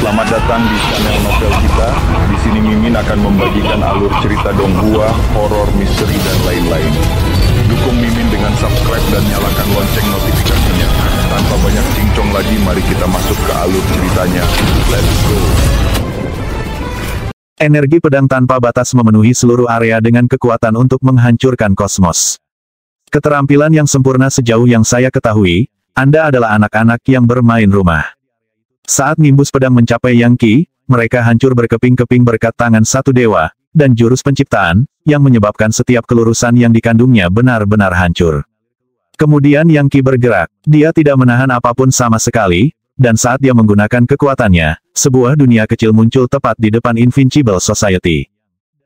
Selamat datang di channel novel kita. Di sini Mimin akan membagikan alur cerita Donghua, horor, misteri, dan lain-lain. Dukung Mimin dengan subscribe dan nyalakan lonceng notifikasinya. Tanpa banyak cincong lagi, mari kita masuk ke alur ceritanya. Let's go! Energi pedang tanpa batas memenuhi seluruh area dengan kekuatan untuk menghancurkan kosmos. Keterampilan yang sempurna sejauh yang saya ketahui, Anda adalah anak-anak yang bermain rumah. Saat nimbus pedang mencapai Yang Qi, mereka hancur berkeping-keping berkat tangan satu dewa, dan jurus penciptaan, yang menyebabkan setiap kelurusan yang dikandungnya benar-benar hancur. Kemudian Yang Qi bergerak, dia tidak menahan apapun sama sekali, dan saat dia menggunakan kekuatannya, sebuah dunia kecil muncul tepat di depan Invincible Society.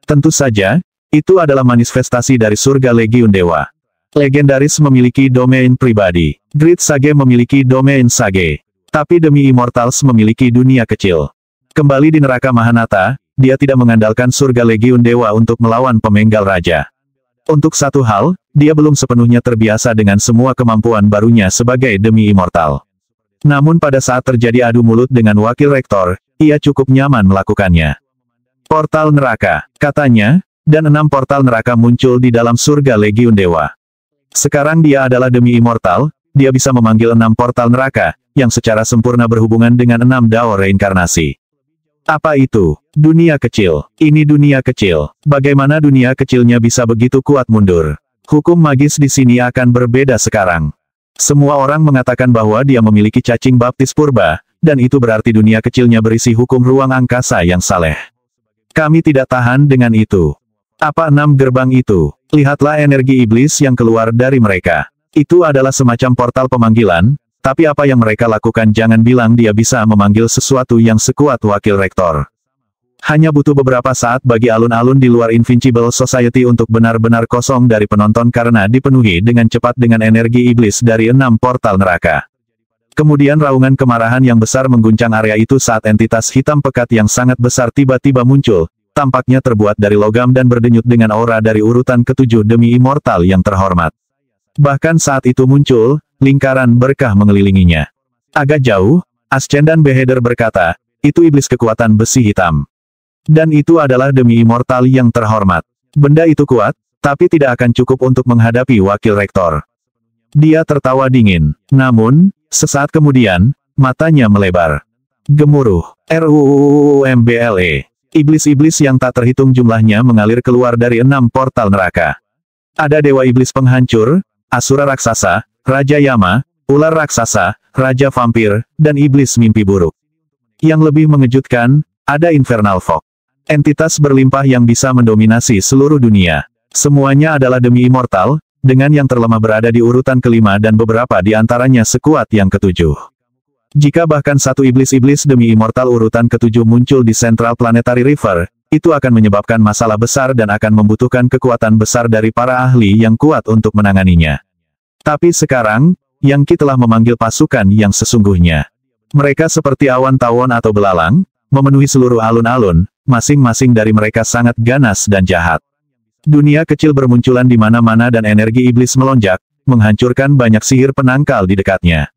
Tentu saja, itu adalah manifestasi dari surga Legiun Dewa. Legendaris memiliki domain pribadi, Great Sage memiliki domain Sage. Tapi demi Immortals memiliki dunia kecil. Kembali di neraka Mahanata, dia tidak mengandalkan surga Legiun Dewa untuk melawan pemenggal raja. Untuk satu hal, dia belum sepenuhnya terbiasa dengan semua kemampuan barunya sebagai demi Immortal. Namun pada saat terjadi adu mulut dengan Wakil Rektor, ia cukup nyaman melakukannya. Portal neraka, katanya, dan 6 portal neraka muncul di dalam surga Legiun Dewa. Sekarang dia adalah demi Immortal, dia bisa memanggil 6 portal neraka, yang secara sempurna berhubungan dengan 6 dao reinkarnasi. Apa itu? Dunia kecil. Ini dunia kecil. Bagaimana dunia kecilnya bisa begitu kuat mundur? Hukum magis di sini akan berbeda sekarang. Semua orang mengatakan bahwa dia memiliki cacing baptis purba, dan itu berarti dunia kecilnya berisi hukum ruang angkasa yang saleh. Kami tidak tahan dengan itu. Apa 6 gerbang itu? Lihatlah energi iblis yang keluar dari mereka. Itu adalah semacam portal pemanggilan, tapi apa yang mereka lakukan jangan bilang dia bisa memanggil sesuatu yang sekuat Wakil Rektor. Hanya butuh beberapa saat bagi alun-alun di luar Invincible Society untuk benar-benar kosong dari penonton karena dipenuhi dengan cepat dengan energi iblis dari 6 portal neraka. Kemudian raungan kemarahan yang besar mengguncang area itu saat entitas hitam pekat yang sangat besar tiba-tiba muncul, tampaknya terbuat dari logam dan berdenyut dengan aura dari urutan ke-7 demi Immortal yang terhormat. Bahkan saat itu muncul, lingkaran berkah mengelilinginya. Agak jauh, Ascendan Beholder berkata, itu iblis kekuatan besi hitam. Dan itu adalah demi Immortal yang terhormat. Benda itu kuat, tapi tidak akan cukup untuk menghadapi Wakil Rektor. Dia tertawa dingin. Namun, sesaat kemudian, matanya melebar. Gemuruh. RUUMBLE. Iblis-iblis yang tak terhitung jumlahnya mengalir keluar dari 6 portal neraka. Ada dewa iblis penghancur, Asura raksasa, Raja Yama, ular raksasa, Raja vampir, dan iblis mimpi buruk. Yang lebih mengejutkan, ada Infernal Fog. Entitas berlimpah yang bisa mendominasi seluruh dunia. Semuanya adalah demi Immortal, dengan yang terlemah berada di urutan ke-5 dan beberapa di antaranya sekuat yang ke-7. Jika bahkan satu iblis-iblis demi Immortal urutan ke-7 muncul di Central Planetary River, itu akan menyebabkan masalah besar dan akan membutuhkan kekuatan besar dari para ahli yang kuat untuk menanganinya. Tapi sekarang, Yang Qi telah memanggil pasukan yang sesungguhnya. Mereka seperti awan tawon atau belalang, memenuhi seluruh alun-alun, masing-masing dari mereka sangat ganas dan jahat. Dunia kecil bermunculan di mana-mana dan energi iblis melonjak, menghancurkan banyak sihir penangkal di dekatnya.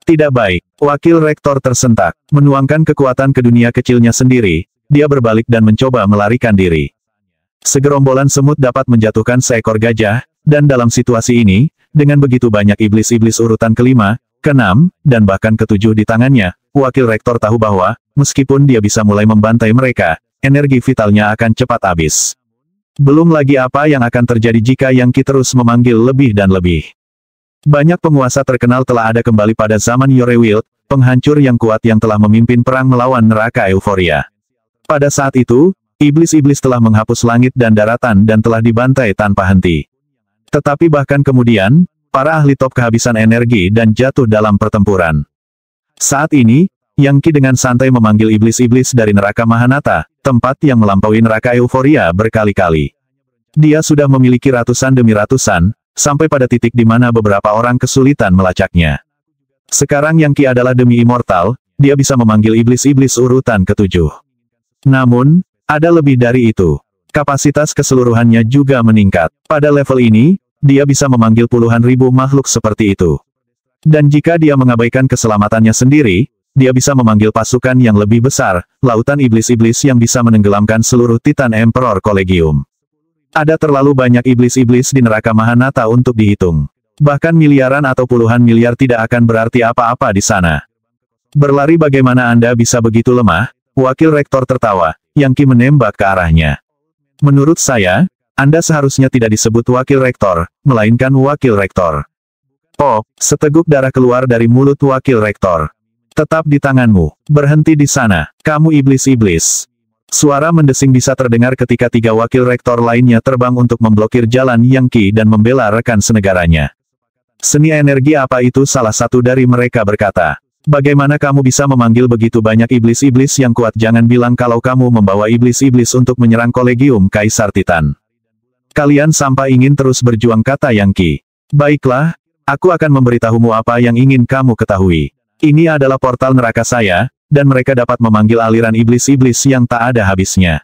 Tidak baik, Wakil Rektor tersentak, menuangkan kekuatan ke dunia kecilnya sendiri. Dia berbalik dan mencoba melarikan diri. Segerombolan semut dapat menjatuhkan seekor gajah, dan dalam situasi ini, dengan begitu banyak iblis-iblis urutan ke-5, ke-6, dan bahkan ke-7 di tangannya, Wakil Rektor tahu bahwa, meskipun dia bisa mulai membantai mereka, energi vitalnya akan cepat habis. Belum lagi apa yang akan terjadi jika Yang Qi terus memanggil lebih dan lebih. Banyak penguasa terkenal telah ada kembali pada zaman Yorewild, penghancur yang kuat yang telah memimpin perang melawan neraka Euforia. Pada saat itu, iblis-iblis telah menghapus langit dan daratan dan telah dibantai tanpa henti. Tetapi bahkan kemudian, para ahli top kehabisan energi dan jatuh dalam pertempuran. Saat ini, Yang Qi dengan santai memanggil iblis-iblis dari neraka Mahanata, tempat yang melampaui neraka Euforia berkali-kali. Dia sudah memiliki ratusan demi ratusan, sampai pada titik di mana beberapa orang kesulitan melacaknya. Sekarang Yang Qi adalah demi Immortal, dia bisa memanggil iblis-iblis urutan ke-7. Namun, ada lebih dari itu. Kapasitas keseluruhannya juga meningkat. Pada level ini, dia bisa memanggil puluhan ribu makhluk seperti itu. Dan jika dia mengabaikan keselamatannya sendiri, dia bisa memanggil pasukan yang lebih besar, lautan iblis-iblis yang bisa menenggelamkan seluruh Titan Emperor Collegium. Ada terlalu banyak iblis-iblis di neraka Mahanata untuk dihitung. Bahkan miliaran atau puluhan miliar tidak akan berarti apa-apa di sana. Berlari bagaimana Anda bisa begitu lemah? Wakil Rektor tertawa. Yang Qi menembak ke arahnya. Menurut saya, Anda seharusnya tidak disebut Wakil Rektor, melainkan Wakil Rektor. Oh, seteguk darah keluar dari mulut Wakil Rektor. Tetap di tanganmu. Berhenti di sana. Kamu iblis-iblis. Suara mendesing bisa terdengar ketika 3 wakil rektor lainnya terbang untuk memblokir jalan Yang Qi dan membela rekan senegaranya. Seni energi apa itu? Salah satu dari mereka berkata. Bagaimana kamu bisa memanggil begitu banyak iblis-iblis yang kuat? Jangan bilang kalau kamu membawa iblis-iblis untuk menyerang Kolegium Kaisar Titan. Kalian sampah ingin terus berjuang, kata Yang Qi. Baiklah, aku akan memberitahumu apa yang ingin kamu ketahui. Ini adalah portal neraka saya, dan mereka dapat memanggil aliran iblis-iblis yang tak ada habisnya.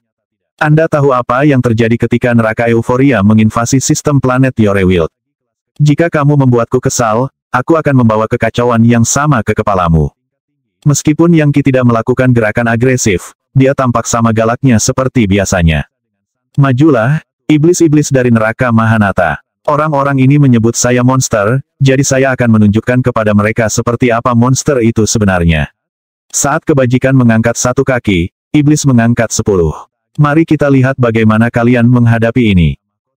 Anda tahu apa yang terjadi ketika neraka euforia menginvasi sistem planet Yorewild? Jika kamu membuatku kesal, aku akan membawa kekacauan yang sama ke kepalamu. Meskipun Yang Qi tidak melakukan gerakan agresif, dia tampak sama galaknya seperti biasanya. Majulah, iblis-iblis dari neraka Mahanata. Orang-orang ini menyebut saya monster, jadi saya akan menunjukkan kepada mereka seperti apa monster itu sebenarnya. Saat kebajikan mengangkat 1 kaki, iblis mengangkat 10. Mari kita lihat bagaimana kalian menghadapi ini.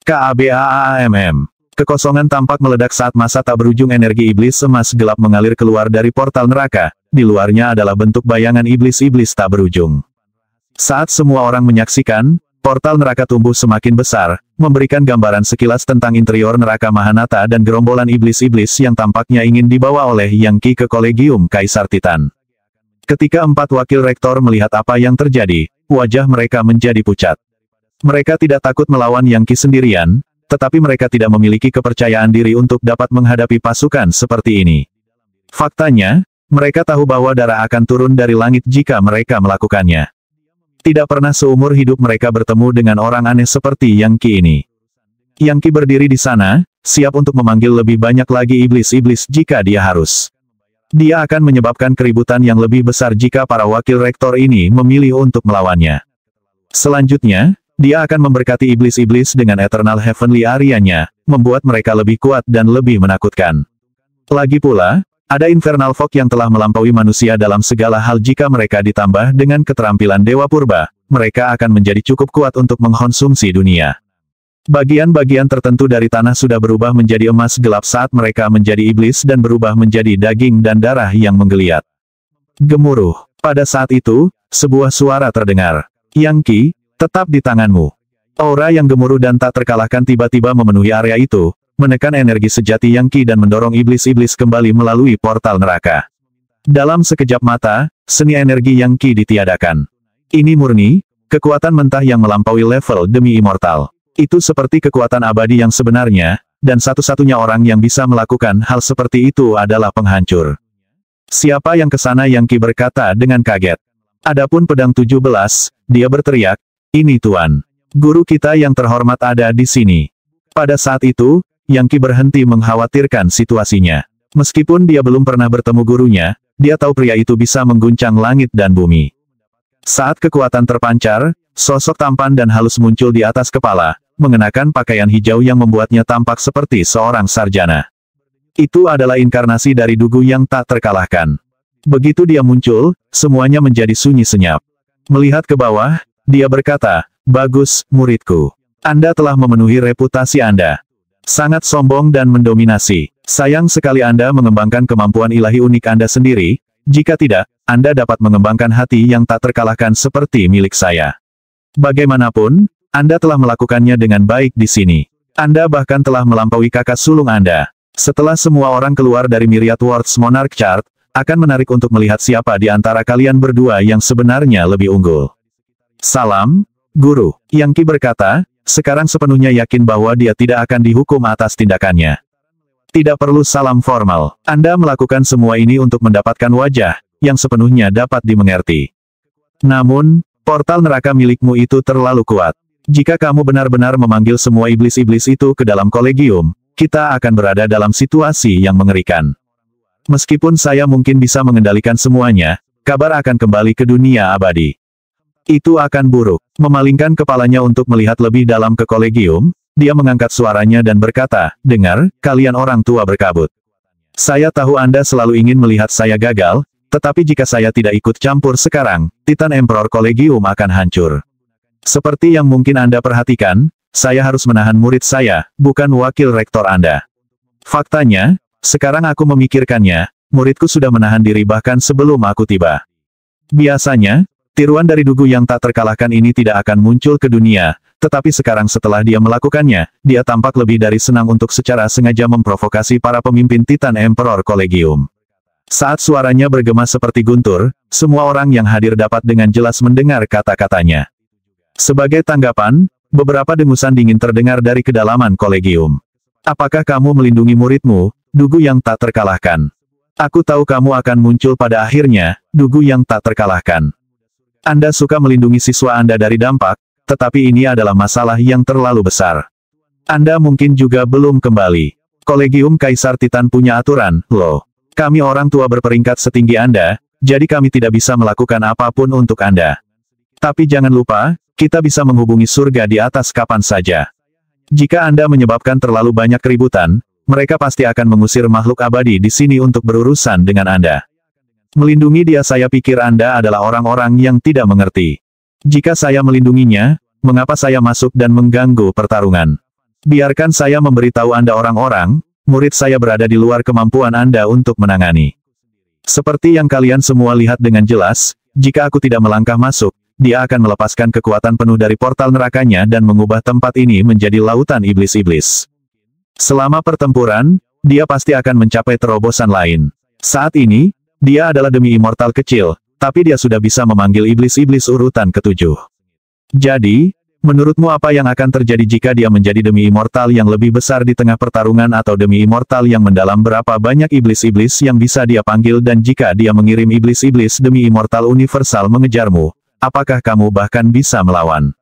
KABAAMM. Kekosongan tampak meledak saat masa tak berujung energi iblis emas gelap mengalir keluar dari portal neraka, di luarnya adalah bentuk bayangan iblis-iblis tak berujung. Saat semua orang menyaksikan, portal neraka tumbuh semakin besar, memberikan gambaran sekilas tentang interior neraka Mahanata dan gerombolan iblis-iblis yang tampaknya ingin dibawa oleh Yang Qi ke Kolegium Kaisar Titan. Ketika 4 wakil rektor melihat apa yang terjadi, wajah mereka menjadi pucat. Mereka tidak takut melawan Yang Qi sendirian, tetapi mereka tidak memiliki kepercayaan diri untuk dapat menghadapi pasukan seperti ini. Faktanya, mereka tahu bahwa darah akan turun dari langit jika mereka melakukannya. Tidak pernah seumur hidup mereka bertemu dengan orang aneh seperti Yang Qi ini. Yang Qi berdiri di sana, siap untuk memanggil lebih banyak lagi iblis-iblis jika dia harus. Dia akan menyebabkan keributan yang lebih besar jika para wakil rektor ini memilih untuk melawannya. Selanjutnya, dia akan memberkati iblis-iblis dengan Eternal Heavenly Area-nya, membuat mereka lebih kuat dan lebih menakutkan. Lagi pula, ada Infernal Fog yang telah melampaui manusia dalam segala hal. Jika mereka ditambah dengan keterampilan Dewa Purba, mereka akan menjadi cukup kuat untuk mengkonsumsi dunia. Bagian-bagian tertentu dari tanah sudah berubah menjadi emas gelap saat mereka menjadi iblis dan berubah menjadi daging dan darah yang menggeliat. Gemuruh. Pada saat itu, sebuah suara terdengar. Yang Qi, tetap di tanganmu. Aura yang gemuruh dan tak terkalahkan tiba-tiba memenuhi area itu, menekan energi sejati Yang Qi dan mendorong iblis-iblis kembali melalui portal neraka. Dalam sekejap mata, seni energi Yang Qi ditiadakan. Ini murni, kekuatan mentah yang melampaui level demi immortal. Itu seperti kekuatan abadi yang sebenarnya, dan satu-satunya orang yang bisa melakukan hal seperti itu adalah penghancur. Siapa yang kesana? Yang Qi berkata dengan kaget. Adapun pedang 17, dia berteriak, ini Tuan. Guru kita yang terhormat ada di sini. Pada saat itu, Yang Qi berhenti mengkhawatirkan situasinya. Meskipun dia belum pernah bertemu gurunya, dia tahu pria itu bisa mengguncang langit dan bumi. Saat kekuatan terpancar, sosok tampan dan halus muncul di atas kepala, mengenakan pakaian hijau yang membuatnya tampak seperti seorang sarjana. Itu adalah inkarnasi dari Dugu yang tak terkalahkan. Begitu dia muncul, semuanya menjadi sunyi senyap. Melihat ke bawah, dia berkata, bagus, muridku. Anda telah memenuhi reputasi Anda. Sangat sombong dan mendominasi. Sayang sekali Anda mengembangkan kemampuan ilahi unik Anda sendiri, jika tidak, Anda dapat mengembangkan hati yang tak terkalahkan seperti milik saya. Bagaimanapun, Anda telah melakukannya dengan baik di sini. Anda bahkan telah melampaui kakak sulung Anda. Setelah semua orang keluar dari Myriad Worlds Monarch Chart, akan menarik untuk melihat siapa di antara kalian berdua yang sebenarnya lebih unggul. Salam, Guru. Yang Qi berkata, sekarang sepenuhnya yakin bahwa dia tidak akan dihukum atas tindakannya. Tidak perlu salam formal. Anda melakukan semua ini untuk mendapatkan wajah, yang sepenuhnya dapat dimengerti. Namun, portal neraka milikmu itu terlalu kuat. Jika kamu benar-benar memanggil semua iblis-iblis itu ke dalam kolegium, kita akan berada dalam situasi yang mengerikan. Meskipun saya mungkin bisa mengendalikan semuanya, kabar akan kembali ke dunia abadi. Itu akan buruk. Memalingkan kepalanya untuk melihat lebih dalam ke kolegium, dia mengangkat suaranya dan berkata, dengar, kalian orang tua berkabut. Saya tahu Anda selalu ingin melihat saya gagal, tetapi jika saya tidak ikut campur sekarang, Titan Emperor Kolegium akan hancur. Seperti yang mungkin Anda perhatikan, saya harus menahan murid saya, bukan wakil rektor Anda. Faktanya, sekarang aku memikirkannya, muridku sudah menahan diri bahkan sebelum aku tiba. Biasanya, tiruan dari Dugu yang tak terkalahkan ini tidak akan muncul ke dunia, tetapi sekarang setelah dia melakukannya, dia tampak lebih dari senang untuk secara sengaja memprovokasi para pemimpin Titan Emperor Kolegium. Saat suaranya bergema seperti guntur, semua orang yang hadir dapat dengan jelas mendengar kata-katanya. Sebagai tanggapan, beberapa dengusan dingin terdengar dari kedalaman kolegium. Apakah kamu melindungi muridmu, Dugu yang tak terkalahkan? Aku tahu kamu akan muncul pada akhirnya, Dugu yang tak terkalahkan. Anda suka melindungi siswa Anda dari dampak, tetapi ini adalah masalah yang terlalu besar. Anda mungkin juga belum kembali. Kolegium Kaisar Titan punya aturan, loh. Kami orang tua berperingkat setinggi Anda, jadi kami tidak bisa melakukan apapun untuk Anda. Tapi jangan lupa, kita bisa menghubungi surga di atas kapan saja. Jika Anda menyebabkan terlalu banyak keributan, mereka pasti akan mengusir makhluk abadi di sini untuk berurusan dengan Anda. Melindungi dia, saya pikir Anda adalah orang-orang yang tidak mengerti. Jika saya melindunginya, mengapa saya masuk dan mengganggu pertarungan? Biarkan saya memberitahu Anda orang-orang, murid saya berada di luar kemampuan Anda untuk menangani. Seperti yang kalian semua lihat dengan jelas, jika aku tidak melangkah masuk, dia akan melepaskan kekuatan penuh dari portal nerakanya dan mengubah tempat ini menjadi lautan iblis-iblis. Selama pertempuran, dia pasti akan mencapai terobosan lain. Saat ini, dia adalah demi immortal kecil, tapi dia sudah bisa memanggil iblis-iblis urutan ke-7. Jadi, menurutmu apa yang akan terjadi jika dia menjadi demi immortal yang lebih besar di tengah pertarungan atau demi immortal yang mendalam? Berapa banyak iblis-iblis yang bisa dia panggil, dan jika dia mengirim iblis-iblis demi immortal universal mengejarmu, apakah kamu bahkan bisa melawan?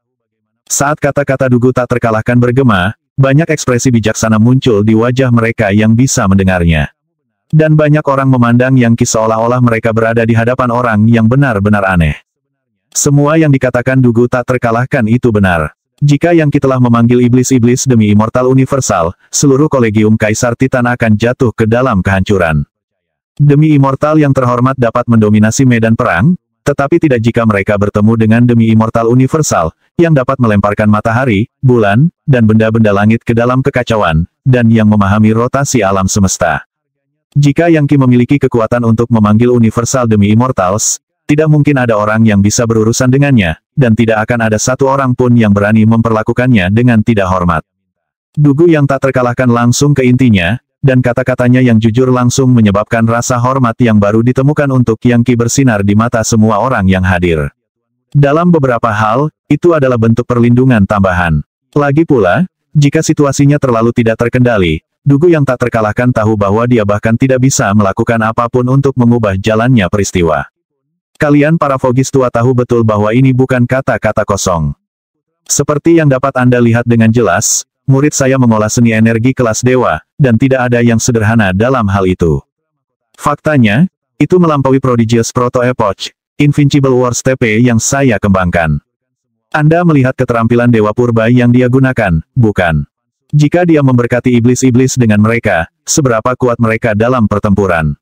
Saat kata-kata Dugu tak terkalahkan bergema, banyak ekspresi bijaksana muncul di wajah mereka yang bisa mendengarnya. Dan banyak orang memandang Yangki seolah-olah mereka berada di hadapan orang yang benar-benar aneh. Semua yang dikatakan Dugu tak terkalahkan itu benar. Jika Yangki telah memanggil iblis-iblis demi immortal universal, seluruh kolegium Kaisar Titan akan jatuh ke dalam kehancuran. Demi immortal yang terhormat dapat mendominasi medan perang, tetapi tidak jika mereka bertemu dengan demi immortal universal, yang dapat melemparkan matahari, bulan, dan benda-benda langit ke dalam kekacauan, dan yang memahami rotasi alam semesta. Jika Yangki memiliki kekuatan untuk memanggil universal demi immortals, tidak mungkin ada orang yang bisa berurusan dengannya, dan tidak akan ada satu orang pun yang berani memperlakukannya dengan tidak hormat. Dugu yang tak terkalahkan langsung ke intinya, dan kata-katanya yang jujur langsung menyebabkan rasa hormat yang baru ditemukan untuk Yangki bersinar di mata semua orang yang hadir. Dalam beberapa hal, itu adalah bentuk perlindungan tambahan. Lagi pula, jika situasinya terlalu tidak terkendali, Dugu yang tak terkalahkan tahu bahwa dia bahkan tidak bisa melakukan apapun untuk mengubah jalannya peristiwa. Kalian para Vogis tua tahu betul bahwa ini bukan kata-kata kosong. Seperti yang dapat Anda lihat dengan jelas, murid saya mengolah seni energi kelas dewa, dan tidak ada yang sederhana dalam hal itu. Faktanya, itu melampaui Prodigious Proto Epoch, Invincible Wars TP yang saya kembangkan. Anda melihat keterampilan Dewa Purba yang dia gunakan, bukan? Jika dia memberkati iblis-iblis dengan mereka, seberapa kuat mereka dalam pertempuran?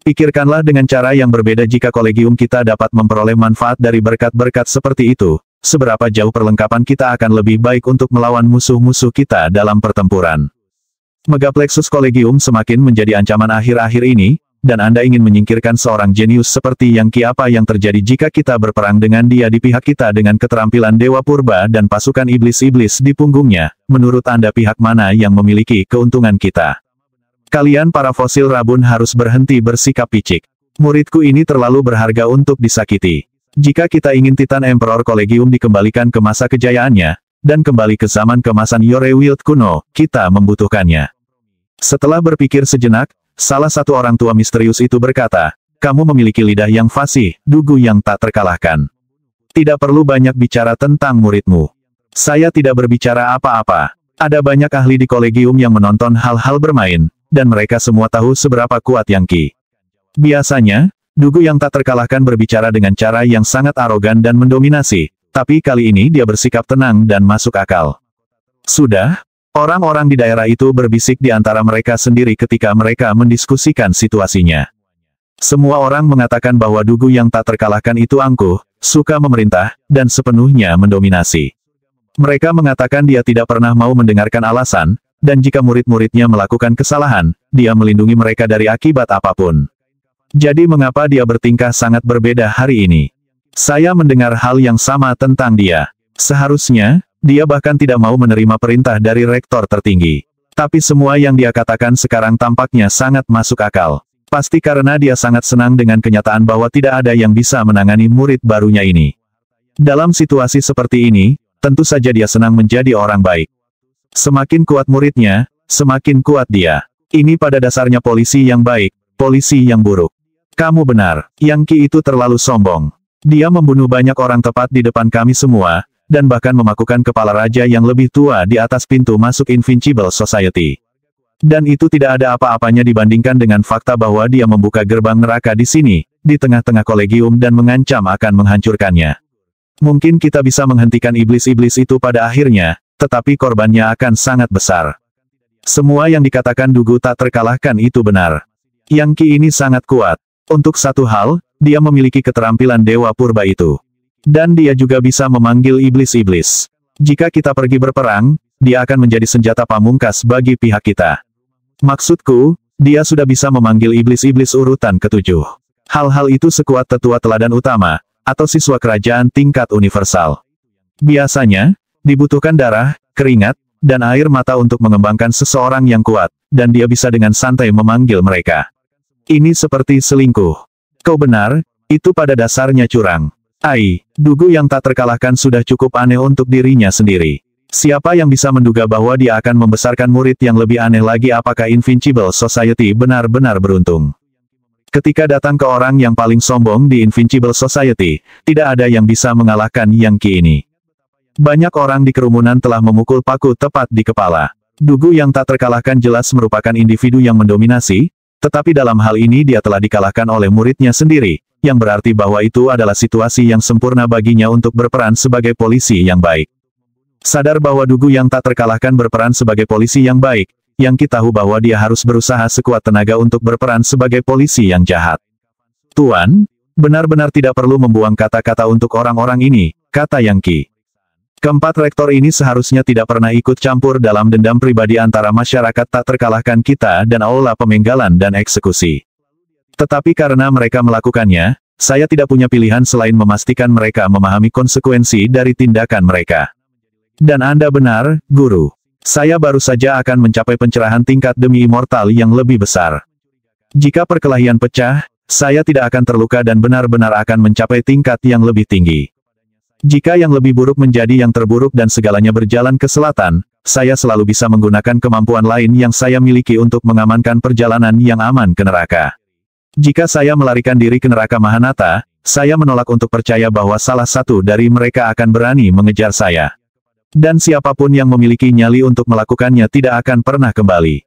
Pikirkanlah dengan cara yang berbeda jika kolegium kita dapat memperoleh manfaat dari berkat-berkat seperti itu, seberapa jauh perlengkapan kita akan lebih baik untuk melawan musuh-musuh kita dalam pertempuran. Megaplexus Kolegium semakin menjadi ancaman akhir-akhir ini, dan Anda ingin menyingkirkan seorang jenius seperti Yangki. Apa yang terjadi jika kita berperang dengan dia di pihak kita dengan keterampilan Dewa Purba dan pasukan iblis-iblis di punggungnya? Menurut Anda pihak mana yang memiliki keuntungan kita? Kalian para fosil rabun harus berhenti bersikap picik. Muridku ini terlalu berharga untuk disakiti. Jika kita ingin Titan Emperor Kolegium dikembalikan ke masa kejayaannya, dan kembali ke zaman kemasan Yore Wild kuno, kita membutuhkannya. Setelah berpikir sejenak, salah satu orang tua misterius itu berkata, kamu memiliki lidah yang fasih, Dugu yang tak terkalahkan. Tidak perlu banyak bicara tentang muridmu. Saya tidak berbicara apa-apa. Ada banyak ahli di kolegium yang menonton hal-hal bermain, dan mereka semua tahu seberapa kuat Yangki. Biasanya, Dugu yang tak terkalahkan berbicara dengan cara yang sangat arogan dan mendominasi, tapi kali ini dia bersikap tenang dan masuk akal. Sudah, orang-orang di daerah itu berbisik di antara mereka sendiri ketika mereka mendiskusikan situasinya. Semua orang mengatakan bahwa Dugu yang tak terkalahkan itu angkuh, suka memerintah, dan sepenuhnya mendominasi. Mereka mengatakan dia tidak pernah mau mendengarkan alasan, dan jika murid-muridnya melakukan kesalahan, dia melindungi mereka dari akibat apapun. Jadi mengapa dia bertingkah sangat berbeda hari ini? Saya mendengar hal yang sama tentang dia. Seharusnya, dia bahkan tidak mau menerima perintah dari rektor tertinggi. Tapi semua yang dia katakan sekarang tampaknya sangat masuk akal. Pasti karena dia sangat senang dengan kenyataan bahwa tidak ada yang bisa menangani murid barunya ini. Dalam situasi seperti ini, tentu saja dia senang menjadi orang baik. Semakin kuat muridnya, semakin kuat dia. Ini pada dasarnya polisi yang baik, polisi yang buruk. Kamu benar, Yang Qi itu terlalu sombong. Dia membunuh banyak orang tepat di depan kami semua, dan bahkan memakukan kepala raja yang lebih tua di atas pintu masuk Invincible Society. Dan itu tidak ada apa-apanya dibandingkan dengan fakta bahwa dia membuka gerbang neraka di sini, di tengah-tengah kolegium dan mengancam akan menghancurkannya. Mungkin kita bisa menghentikan iblis-iblis itu pada akhirnya, tetapi korbannya akan sangat besar. Semua yang dikatakan Dugu tak terkalahkan itu benar. Yang Qi ini sangat kuat. Untuk satu hal, dia memiliki keterampilan Dewa Purba itu. Dan dia juga bisa memanggil iblis-iblis. Jika kita pergi berperang, dia akan menjadi senjata pamungkas bagi pihak kita. Maksudku, dia sudah bisa memanggil iblis-iblis urutan ketujuh. Hal-hal itu sekuat tetua teladan utama, atau siswa kerajaan tingkat universal. Biasanya, dibutuhkan darah, keringat, dan air mata untuk mengembangkan seseorang yang kuat, dan dia bisa dengan santai memanggil mereka. Ini seperti selingkuh. Kau benar, itu pada dasarnya curang. Dugu yang tak terkalahkan sudah cukup aneh untuk dirinya sendiri. Siapa yang bisa menduga bahwa dia akan membesarkan murid yang lebih aneh lagi? Apakah Invincible Society benar-benar beruntung? Ketika datang ke orang yang paling sombong di Invincible Society, tidak ada yang bisa mengalahkan Yang Qi ini. Banyak orang di kerumunan telah memukul paku tepat di kepala. Dugu yang tak terkalahkan jelas merupakan individu yang mendominasi, tetapi dalam hal ini dia telah dikalahkan oleh muridnya sendiri, yang berarti bahwa itu adalah situasi yang sempurna baginya untuk berperan sebagai polisi yang baik. Sadar bahwa Dugu yang tak terkalahkan berperan sebagai polisi yang baik, Yang Qi tahu bahwa dia harus berusaha sekuat tenaga untuk berperan sebagai polisi yang jahat. Tuan, benar-benar tidak perlu membuang kata-kata untuk orang-orang ini, kata Yang Qi. Keempat rektor ini seharusnya tidak pernah ikut campur dalam dendam pribadi antara masyarakat tak terkalahkan kita dan aula pemenggalan dan eksekusi. Tetapi karena mereka melakukannya, saya tidak punya pilihan selain memastikan mereka memahami konsekuensi dari tindakan mereka. Dan Anda benar, Guru. Saya baru saja akan mencapai pencerahan tingkat demi immortal yang lebih besar. Jika perkelahian pecah, saya tidak akan terluka dan benar-benar akan mencapai tingkat yang lebih tinggi. Jika yang lebih buruk menjadi yang terburuk dan segalanya berjalan ke selatan, saya selalu bisa menggunakan kemampuan lain yang saya miliki untuk mengamankan perjalanan yang aman ke neraka. Jika saya melarikan diri ke neraka Mahanata, saya menolak untuk percaya bahwa salah satu dari mereka akan berani mengejar saya. Dan siapapun yang memiliki nyali untuk melakukannya tidak akan pernah kembali.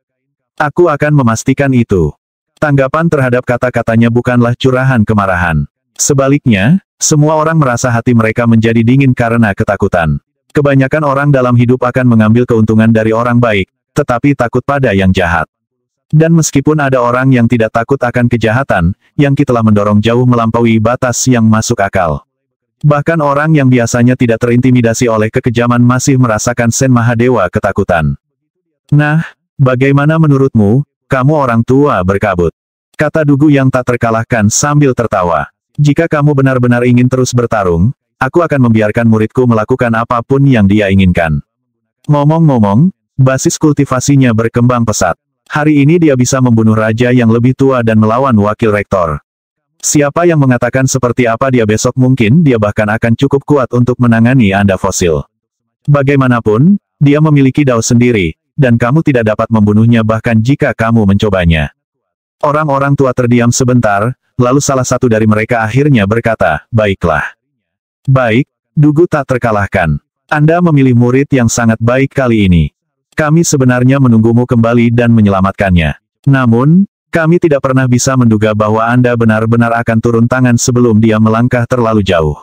Aku akan memastikan itu. Tanggapan terhadap kata-katanya bukanlah curahan kemarahan. Sebaliknya, semua orang merasa hati mereka menjadi dingin karena ketakutan. Kebanyakan orang dalam hidup akan mengambil keuntungan dari orang baik, tetapi takut pada yang jahat. Dan meskipun ada orang yang tidak takut akan kejahatan, Yang Qi telah mendorong jauh melampaui batas yang masuk akal. Bahkan orang yang biasanya tidak terintimidasi oleh kekejaman masih merasakan Sen Mahadewa ketakutan. Nah, bagaimana menurutmu, kamu orang tua berkabut? Kata Dugu yang tak terkalahkan sambil tertawa. Jika kamu benar-benar ingin terus bertarung, aku akan membiarkan muridku melakukan apapun yang dia inginkan. Ngomong-ngomong, basis kultivasinya berkembang pesat. Hari ini dia bisa membunuh raja yang lebih tua dan melawan wakil rektor. Siapa yang mengatakan seperti apa dia besok? Mungkin dia bahkan akan cukup kuat untuk menangani Anda fosil. Bagaimanapun, dia memiliki dao sendiri, dan kamu tidak dapat membunuhnya bahkan jika kamu mencobanya. Orang-orang tua terdiam sebentar, lalu salah satu dari mereka akhirnya berkata, baiklah. Baik, Dugu tak terkalahkan. Anda memilih murid yang sangat baik kali ini. Kami sebenarnya menunggumu kembali dan menyelamatkannya. Namun, Kami tidak pernah bisa menduga bahwa Anda benar-benar akan turun tangan sebelum dia melangkah terlalu jauh.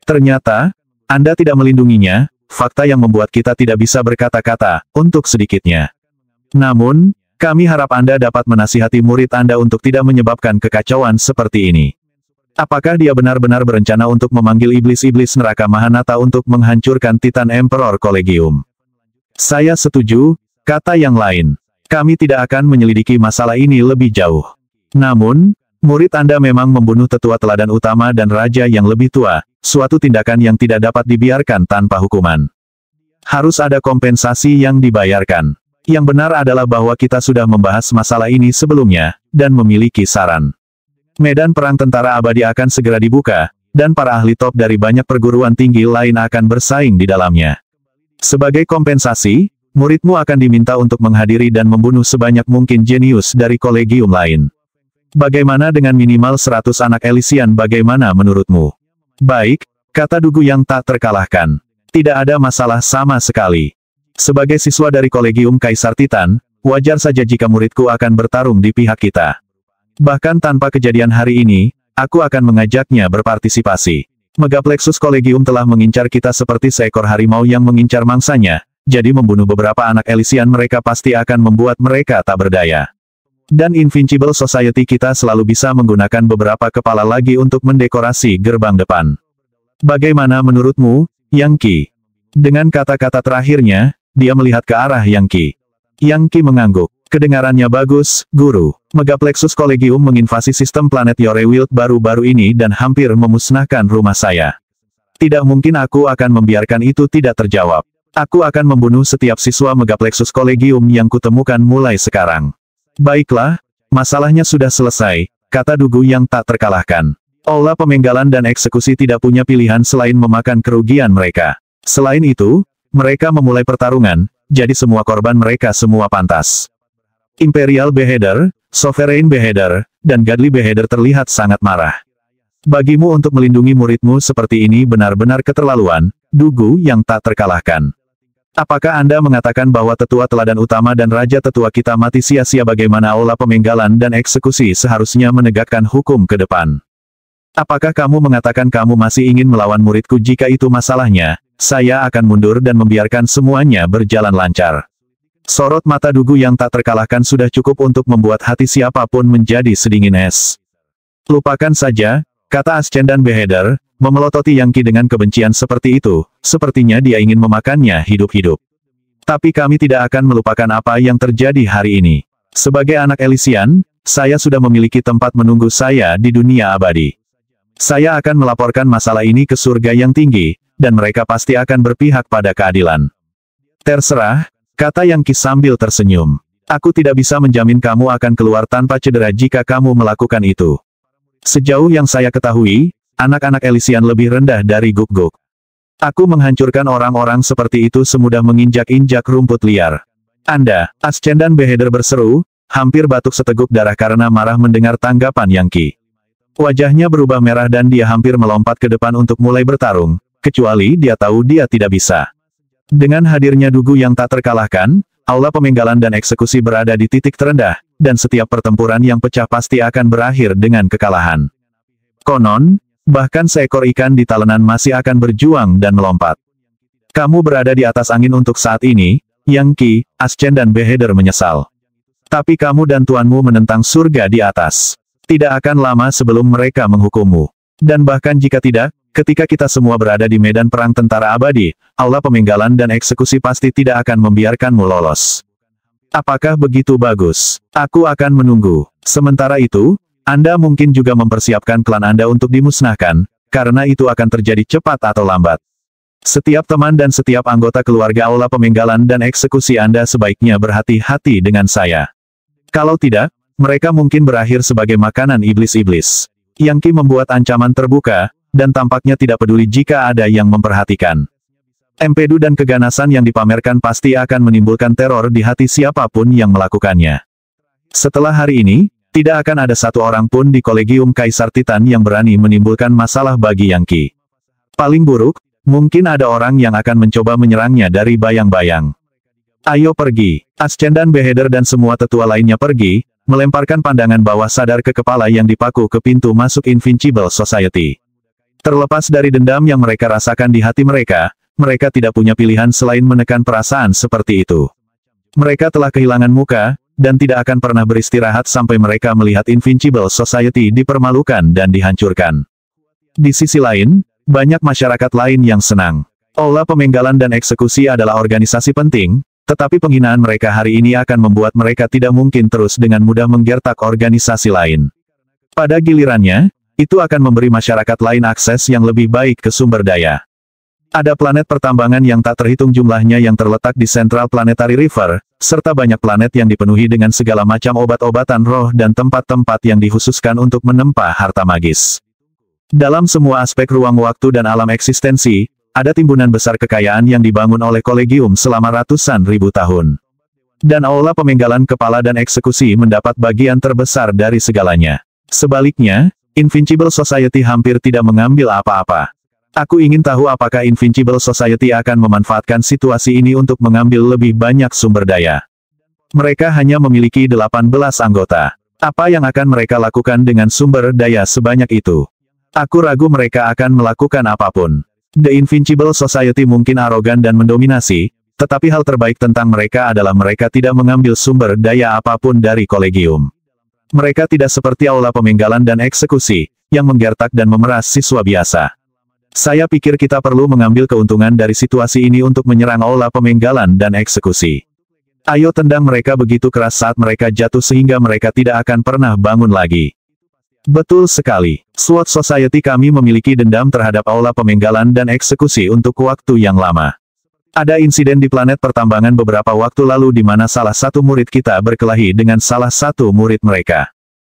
Ternyata, Anda tidak melindunginya, fakta yang membuat kita tidak bisa berkata-kata, untuk sedikitnya. Namun, kami harap Anda dapat menasihati murid Anda untuk tidak menyebabkan kekacauan seperti ini. Apakah dia benar-benar berencana untuk memanggil iblis-iblis neraka Mahanata untuk menghancurkan Titan Emperor Collegium? Saya setuju, kata yang lain. Kami tidak akan menyelidiki masalah ini lebih jauh. Namun, murid Anda memang membunuh tetua teladan utama dan raja yang lebih tua, suatu tindakan yang tidak dapat dibiarkan tanpa hukuman. Harus ada kompensasi yang dibayarkan. Yang benar adalah bahwa kita sudah membahas masalah ini sebelumnya, dan memiliki saran. Medan perang tentara abadi akan segera dibuka, dan para ahli top dari banyak perguruan tinggi lain akan bersaing di dalamnya. Sebagai kompensasi, muridmu akan diminta untuk menghadiri dan membunuh sebanyak mungkin jenius dari kolegium lain. Bagaimana dengan minimal 100 anak Elysian, bagaimana menurutmu? Baik, kata Dugu yang tak terkalahkan. Tidak ada masalah sama sekali. Sebagai siswa dari kolegium Kaisar Titan, wajar saja jika muridku akan bertarung di pihak kita. Bahkan tanpa kejadian hari ini, aku akan mengajaknya berpartisipasi. Megaplexus Collegium telah mengincar kita seperti seekor harimau yang mengincar mangsanya. Jadi membunuh beberapa anak Elysian mereka pasti akan membuat mereka tak berdaya. Dan Invincible Society kita selalu bisa menggunakan beberapa kepala lagi untuk mendekorasi gerbang depan. Bagaimana menurutmu, Yang Qi? Dengan kata-kata terakhirnya, dia melihat ke arah Yang Qi. Yang Qi mengangguk. Kedengarannya bagus, Guru. Megaplexus Collegium menginvasi sistem planet Yorewild baru-baru ini dan hampir memusnahkan rumah saya. Tidak mungkin aku akan membiarkan itu tidak terjawab. Aku akan membunuh setiap siswa Megaplexus Collegium yang kutemukan mulai sekarang. Baiklah, masalahnya sudah selesai, kata Dugu yang tak terkalahkan. Aula pemenggalan dan eksekusi tidak punya pilihan selain memakan kerugian mereka. Selain itu, mereka memulai pertarungan, jadi semua korban mereka semua pantas. Imperial Beheader, Sovereign Beheader, dan Godly Beheader terlihat sangat marah. Bagimu untuk melindungi muridmu seperti ini benar-benar keterlaluan, Dugu yang tak terkalahkan. Apakah Anda mengatakan bahwa tetua teladan utama dan raja tetua kita mati sia-sia? Bagaimana aula pemenggalan dan eksekusi seharusnya menegakkan hukum ke depan? Apakah kamu mengatakan kamu masih ingin melawan muridku? Jika itu masalahnya, saya akan mundur dan membiarkan semuanya berjalan lancar. Sorot mata Dugu yang tak terkalahkan sudah cukup untuk membuat hati siapapun menjadi sedingin es. Lupakan saja, kata Ascendan Beheader, memelototi Yang Qi dengan kebencian seperti itu, sepertinya dia ingin memakannya hidup-hidup. Tapi kami tidak akan melupakan apa yang terjadi hari ini. Sebagai anak Elysian, saya sudah memiliki tempat menunggu saya di dunia abadi. Saya akan melaporkan masalah ini ke surga yang tinggi, dan mereka pasti akan berpihak pada keadilan. Terserah, kata Yang Qi sambil tersenyum. Aku tidak bisa menjamin kamu akan keluar tanpa cedera jika kamu melakukan itu. Sejauh yang saya ketahui, anak-anak Elysian lebih rendah dari Guk-Guk. Aku menghancurkan orang-orang seperti itu semudah menginjak-injak rumput liar. Anda, Ascendan Beheader berseru, hampir batuk seteguk darah karena marah mendengar tanggapan Yang Qi. Wajahnya berubah merah dan dia hampir melompat ke depan untuk mulai bertarung, kecuali dia tahu dia tidak bisa. Dengan hadirnya Dugu yang tak terkalahkan, aula pemenggalan dan eksekusi berada di titik terendah, dan setiap pertempuran yang pecah pasti akan berakhir dengan kekalahan. Konon, bahkan seekor ikan di talenan masih akan berjuang dan melompat. Kamu berada di atas angin untuk saat ini, Yang Qi, Ascendan Beheader menyesal. Tapi kamu dan tuanmu menentang surga di atas. Tidak akan lama sebelum mereka menghukummu. Dan bahkan jika tidak, ketika kita semua berada di medan perang tentara abadi, aula pemenggalan dan eksekusi pasti tidak akan membiarkanmu lolos. Apakah begitu bagus? Aku akan menunggu. Sementara itu, Anda mungkin juga mempersiapkan klan Anda untuk dimusnahkan, karena itu akan terjadi cepat atau lambat. Setiap teman dan setiap anggota keluarga aula pemenggalan dan eksekusi Anda sebaiknya berhati-hati dengan saya. Kalau tidak, mereka mungkin berakhir sebagai makanan iblis-iblis. Yang Qi membuat ancaman terbuka, dan tampaknya tidak peduli jika ada yang memperhatikan. Empedu dan keganasan yang dipamerkan pasti akan menimbulkan teror di hati siapapun yang melakukannya. Setelah hari ini, tidak akan ada satu orang pun di Kolegium Kaisar Titan yang berani menimbulkan masalah bagi Yang Qi. Paling buruk, mungkin ada orang yang akan mencoba menyerangnya dari bayang-bayang. Ayo pergi. Ascendan Beheader dan semua tetua lainnya pergi, melemparkan pandangan bawah sadar ke kepala yang dipaku ke pintu masuk Invincible Society. Terlepas dari dendam yang mereka rasakan di hati mereka, mereka tidak punya pilihan selain menekan perasaan seperti itu. Mereka telah kehilangan muka, dan tidak akan pernah beristirahat sampai mereka melihat Invincible Society dipermalukan dan dihancurkan. Di sisi lain, banyak masyarakat lain yang senang. Aula Pemenggalan dan Eksekusi adalah organisasi penting, tetapi penghinaan mereka hari ini akan membuat mereka tidak mungkin terus dengan mudah menggertak organisasi lain. Pada gilirannya, itu akan memberi masyarakat lain akses yang lebih baik ke sumber daya. Ada planet pertambangan yang tak terhitung jumlahnya yang terletak di Central Planetary River, serta banyak planet yang dipenuhi dengan segala macam obat-obatan roh dan tempat-tempat yang dikhususkan untuk menempa harta magis. Dalam semua aspek ruang waktu dan alam eksistensi, ada timbunan besar kekayaan yang dibangun oleh Kolegium selama ratusan ribu tahun. Dan Aula Pemenggalan Kepala dan Eksekusi mendapat bagian terbesar dari segalanya. Sebaliknya, Invincible Society hampir tidak mengambil apa-apa. Aku ingin tahu apakah Invincible Society akan memanfaatkan situasi ini untuk mengambil lebih banyak sumber daya. Mereka hanya memiliki 18 anggota. Apa yang akan mereka lakukan dengan sumber daya sebanyak itu? Aku ragu mereka akan melakukan apapun. The Invincible Society mungkin arogan dan mendominasi, tetapi hal terbaik tentang mereka adalah mereka tidak mengambil sumber daya apapun dari Kolegium. Mereka tidak seperti Aula Pemenggalan dan Eksekusi, yang menggertak dan memeras siswa biasa. Saya pikir kita perlu mengambil keuntungan dari situasi ini untuk menyerang Aula Pemenggalan dan Eksekusi. Ayo tendang mereka begitu keras saat mereka jatuh sehingga mereka tidak akan pernah bangun lagi. Betul sekali. SWOT Society kami memiliki dendam terhadap Aula Pemenggalan dan Eksekusi untuk waktu yang lama. Ada insiden di planet pertambangan beberapa waktu lalu di mana salah satu murid kita berkelahi dengan salah satu murid mereka.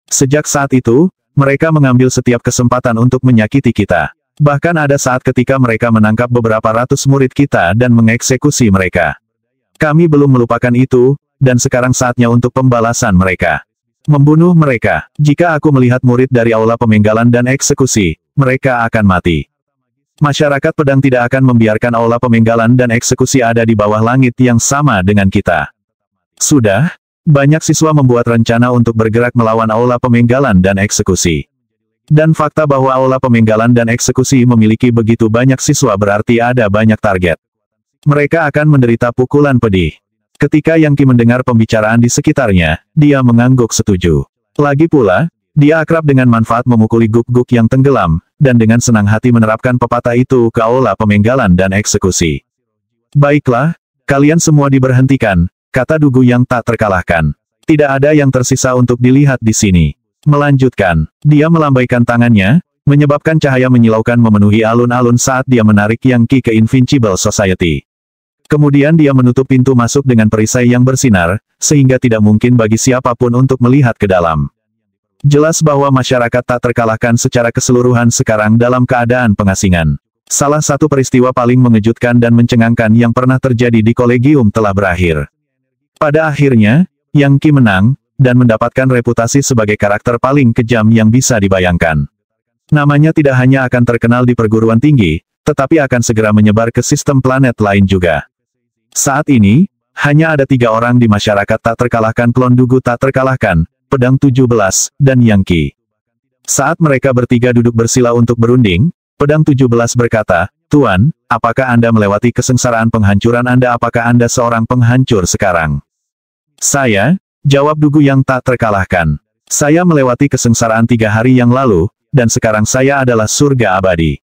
Sejak saat itu, mereka mengambil setiap kesempatan untuk menyakiti kita. Bahkan ada saat ketika mereka menangkap beberapa ratus murid kita dan mengeksekusi mereka. Kami belum melupakan itu, dan sekarang saatnya untuk pembalasan mereka. Membunuh mereka. Jika aku melihat murid dari Aula Pemenggalan dan Eksekusi, mereka akan mati. Masyarakat pedang tidak akan membiarkan Aula Pemenggalan dan Eksekusi ada di bawah langit yang sama dengan kita. Sudah, banyak siswa membuat rencana untuk bergerak melawan Aula Pemenggalan dan Eksekusi. Dan fakta bahwa Aula Pemenggalan dan Eksekusi memiliki begitu banyak siswa berarti ada banyak target. Mereka akan menderita pukulan pedih. Ketika Yang Qi mendengar pembicaraan di sekitarnya, dia mengangguk setuju. Lagi pula, dia akrab dengan manfaat memukuli guk-guk yang tenggelam, dan dengan senang hati menerapkan pepatah itu ke Aula Pemenggalan dan Eksekusi. Baiklah, kalian semua diberhentikan, kata Dugu yang tak terkalahkan. Tidak ada yang tersisa untuk dilihat di sini. Melanjutkan, dia melambaikan tangannya, menyebabkan cahaya menyilaukan memenuhi alun-alun saat dia menarik Yang Qi ke Invincible Society. Kemudian dia menutup pintu masuk dengan perisai yang bersinar, sehingga tidak mungkin bagi siapapun untuk melihat ke dalam. Jelas bahwa masyarakat tak terkalahkan secara keseluruhan sekarang dalam keadaan pengasingan. Salah satu peristiwa paling mengejutkan dan mencengangkan yang pernah terjadi di Kolegium telah berakhir. Pada akhirnya, Yang Qi menang, dan mendapatkan reputasi sebagai karakter paling kejam yang bisa dibayangkan. Namanya tidak hanya akan terkenal di perguruan tinggi, tetapi akan segera menyebar ke sistem planet lain juga. Saat ini, hanya ada 3 orang di masyarakat tak terkalahkan klon Dugu tak terkalahkan, Pedang 17, dan Yang Qi. Saat mereka bertiga duduk bersila untuk berunding, Pedang 17 berkata, "Tuan, apakah Anda melewati kesengsaraan penghancuran Anda? Apakah Anda seorang penghancur sekarang?" "Saya," jawab Dugu yang tak terkalahkan. "Saya melewati kesengsaraan 3 hari yang lalu, dan sekarang saya adalah surga abadi.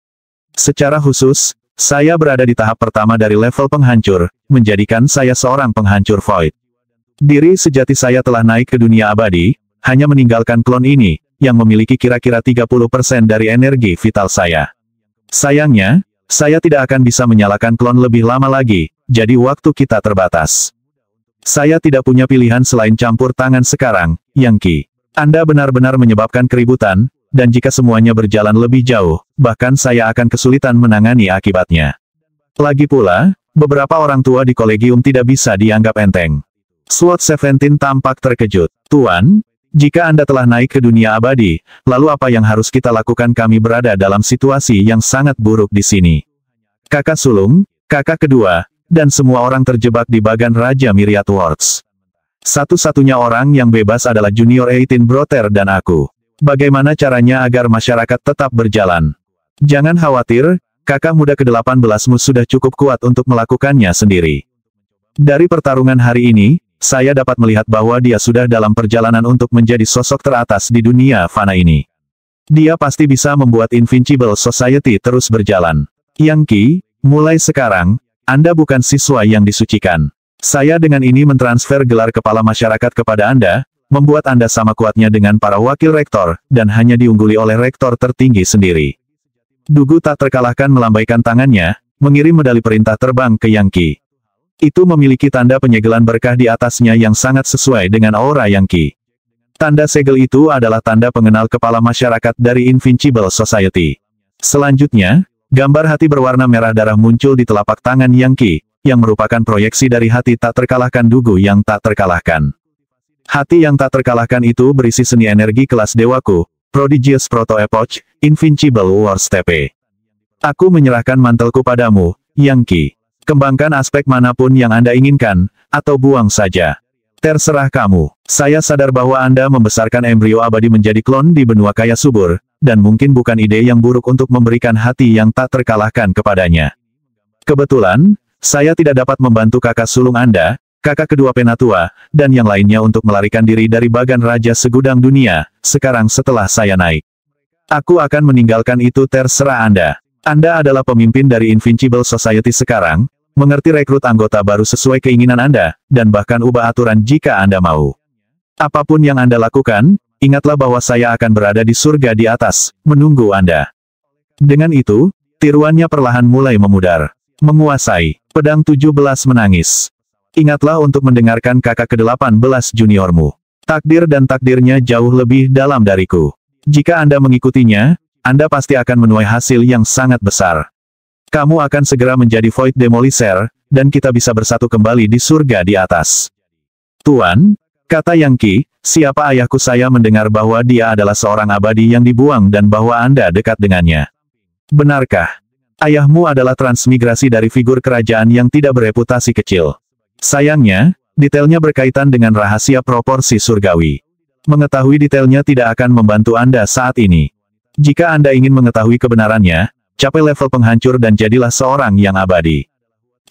Secara khusus, saya berada di tahap pertama dari level penghancur, menjadikan saya seorang penghancur void. Diri sejati saya telah naik ke dunia abadi, hanya meninggalkan klon ini, yang memiliki kira-kira 30% dari energi vital saya. Sayangnya, saya tidak akan bisa menyalakan klon lebih lama lagi, jadi waktu kita terbatas. Saya tidak punya pilihan selain campur tangan sekarang, Yang Qi. Anda benar-benar menyebabkan keributan, dan jika semuanya berjalan lebih jauh, bahkan saya akan kesulitan menangani akibatnya. Lagi pula, beberapa orang tua di Kolegium tidak bisa dianggap enteng." SWOT 17 tampak terkejut. "Tuan, jika Anda telah naik ke dunia abadi, lalu apa yang harus kita lakukan? Kami berada dalam situasi yang sangat buruk di sini. Kakak sulung, kakak kedua, dan semua orang terjebak di bagan Raja Myriad Worlds. Satu-satunya orang yang bebas adalah Junior 18 Brother dan aku. Bagaimana caranya agar masyarakat tetap berjalan? Jangan khawatir, kakak muda ke-18mu sudah cukup kuat untuk melakukannya sendiri. Dari pertarungan hari ini, saya dapat melihat bahwa dia sudah dalam perjalanan untuk menjadi sosok teratas di dunia fana ini. Dia pasti bisa membuat Invincible Society terus berjalan. Yang Qi, mulai sekarang, Anda bukan siswa yang disucikan. Saya dengan ini mentransfer gelar kepala masyarakat kepada Anda, membuat Anda sama kuatnya dengan para wakil rektor, dan hanya diungguli oleh rektor tertinggi sendiri. Dugu tak terkalahkan melambaikan tangannya, mengirim medali perintah terbang ke Yang Qi. Itu memiliki tanda penyegelan berkah di atasnya yang sangat sesuai dengan aura Yang Qi. Tanda segel itu adalah tanda pengenal kepala masyarakat dari Invincible Society. Selanjutnya, gambar hati berwarna merah darah muncul di telapak tangan Yang Qi, yang merupakan proyeksi dari hati tak terkalahkan Dugu yang tak terkalahkan. Hati yang tak terkalahkan itu berisi seni energi kelas dewaku, Prodigious Proto Epoch, Invincible War Steppe. Aku menyerahkan mantelku padamu, Yang Qi. Kembangkan aspek manapun yang Anda inginkan, atau buang saja. Terserah kamu. Saya sadar bahwa Anda membesarkan embrio abadi menjadi klon di benua kaya subur, dan mungkin bukan ide yang buruk untuk memberikan hati yang tak terkalahkan kepadanya. Kebetulan, saya tidak dapat membantu kakak sulung Anda, kakak kedua Penatua, dan yang lainnya untuk melarikan diri dari bagan raja segudang dunia, sekarang setelah saya naik. Aku akan meninggalkan itu terserah Anda. Anda adalah pemimpin dari Invincible Society sekarang, mengerti rekrut anggota baru sesuai keinginan Anda, dan bahkan ubah aturan jika Anda mau. Apapun yang Anda lakukan, ingatlah bahwa saya akan berada di surga di atas, menunggu Anda. Dengan itu, tiruannya perlahan mulai memudar. Menguasai. Pedang 17 menangis. Ingatlah untuk mendengarkan kakak ke-18 juniormu. Takdir dan takdirnya jauh lebih dalam dariku. Jika Anda mengikutinya, Anda pasti akan menuai hasil yang sangat besar. Kamu akan segera menjadi Void Demolisher, dan kita bisa bersatu kembali di surga di atas. Tuan, kata Yang Qi, siapa ayahku? Saya mendengar bahwa dia adalah seorang abadi yang dibuang dan bahwa Anda dekat dengannya. Benarkah? Ayahmu adalah transmigrasi dari figur kerajaan yang tidak bereputasi kecil. Sayangnya, detailnya berkaitan dengan rahasia proporsi surgawi. Mengetahui detailnya tidak akan membantu Anda saat ini. Jika Anda ingin mengetahui kebenarannya, capai level penghancur dan jadilah seorang yang abadi.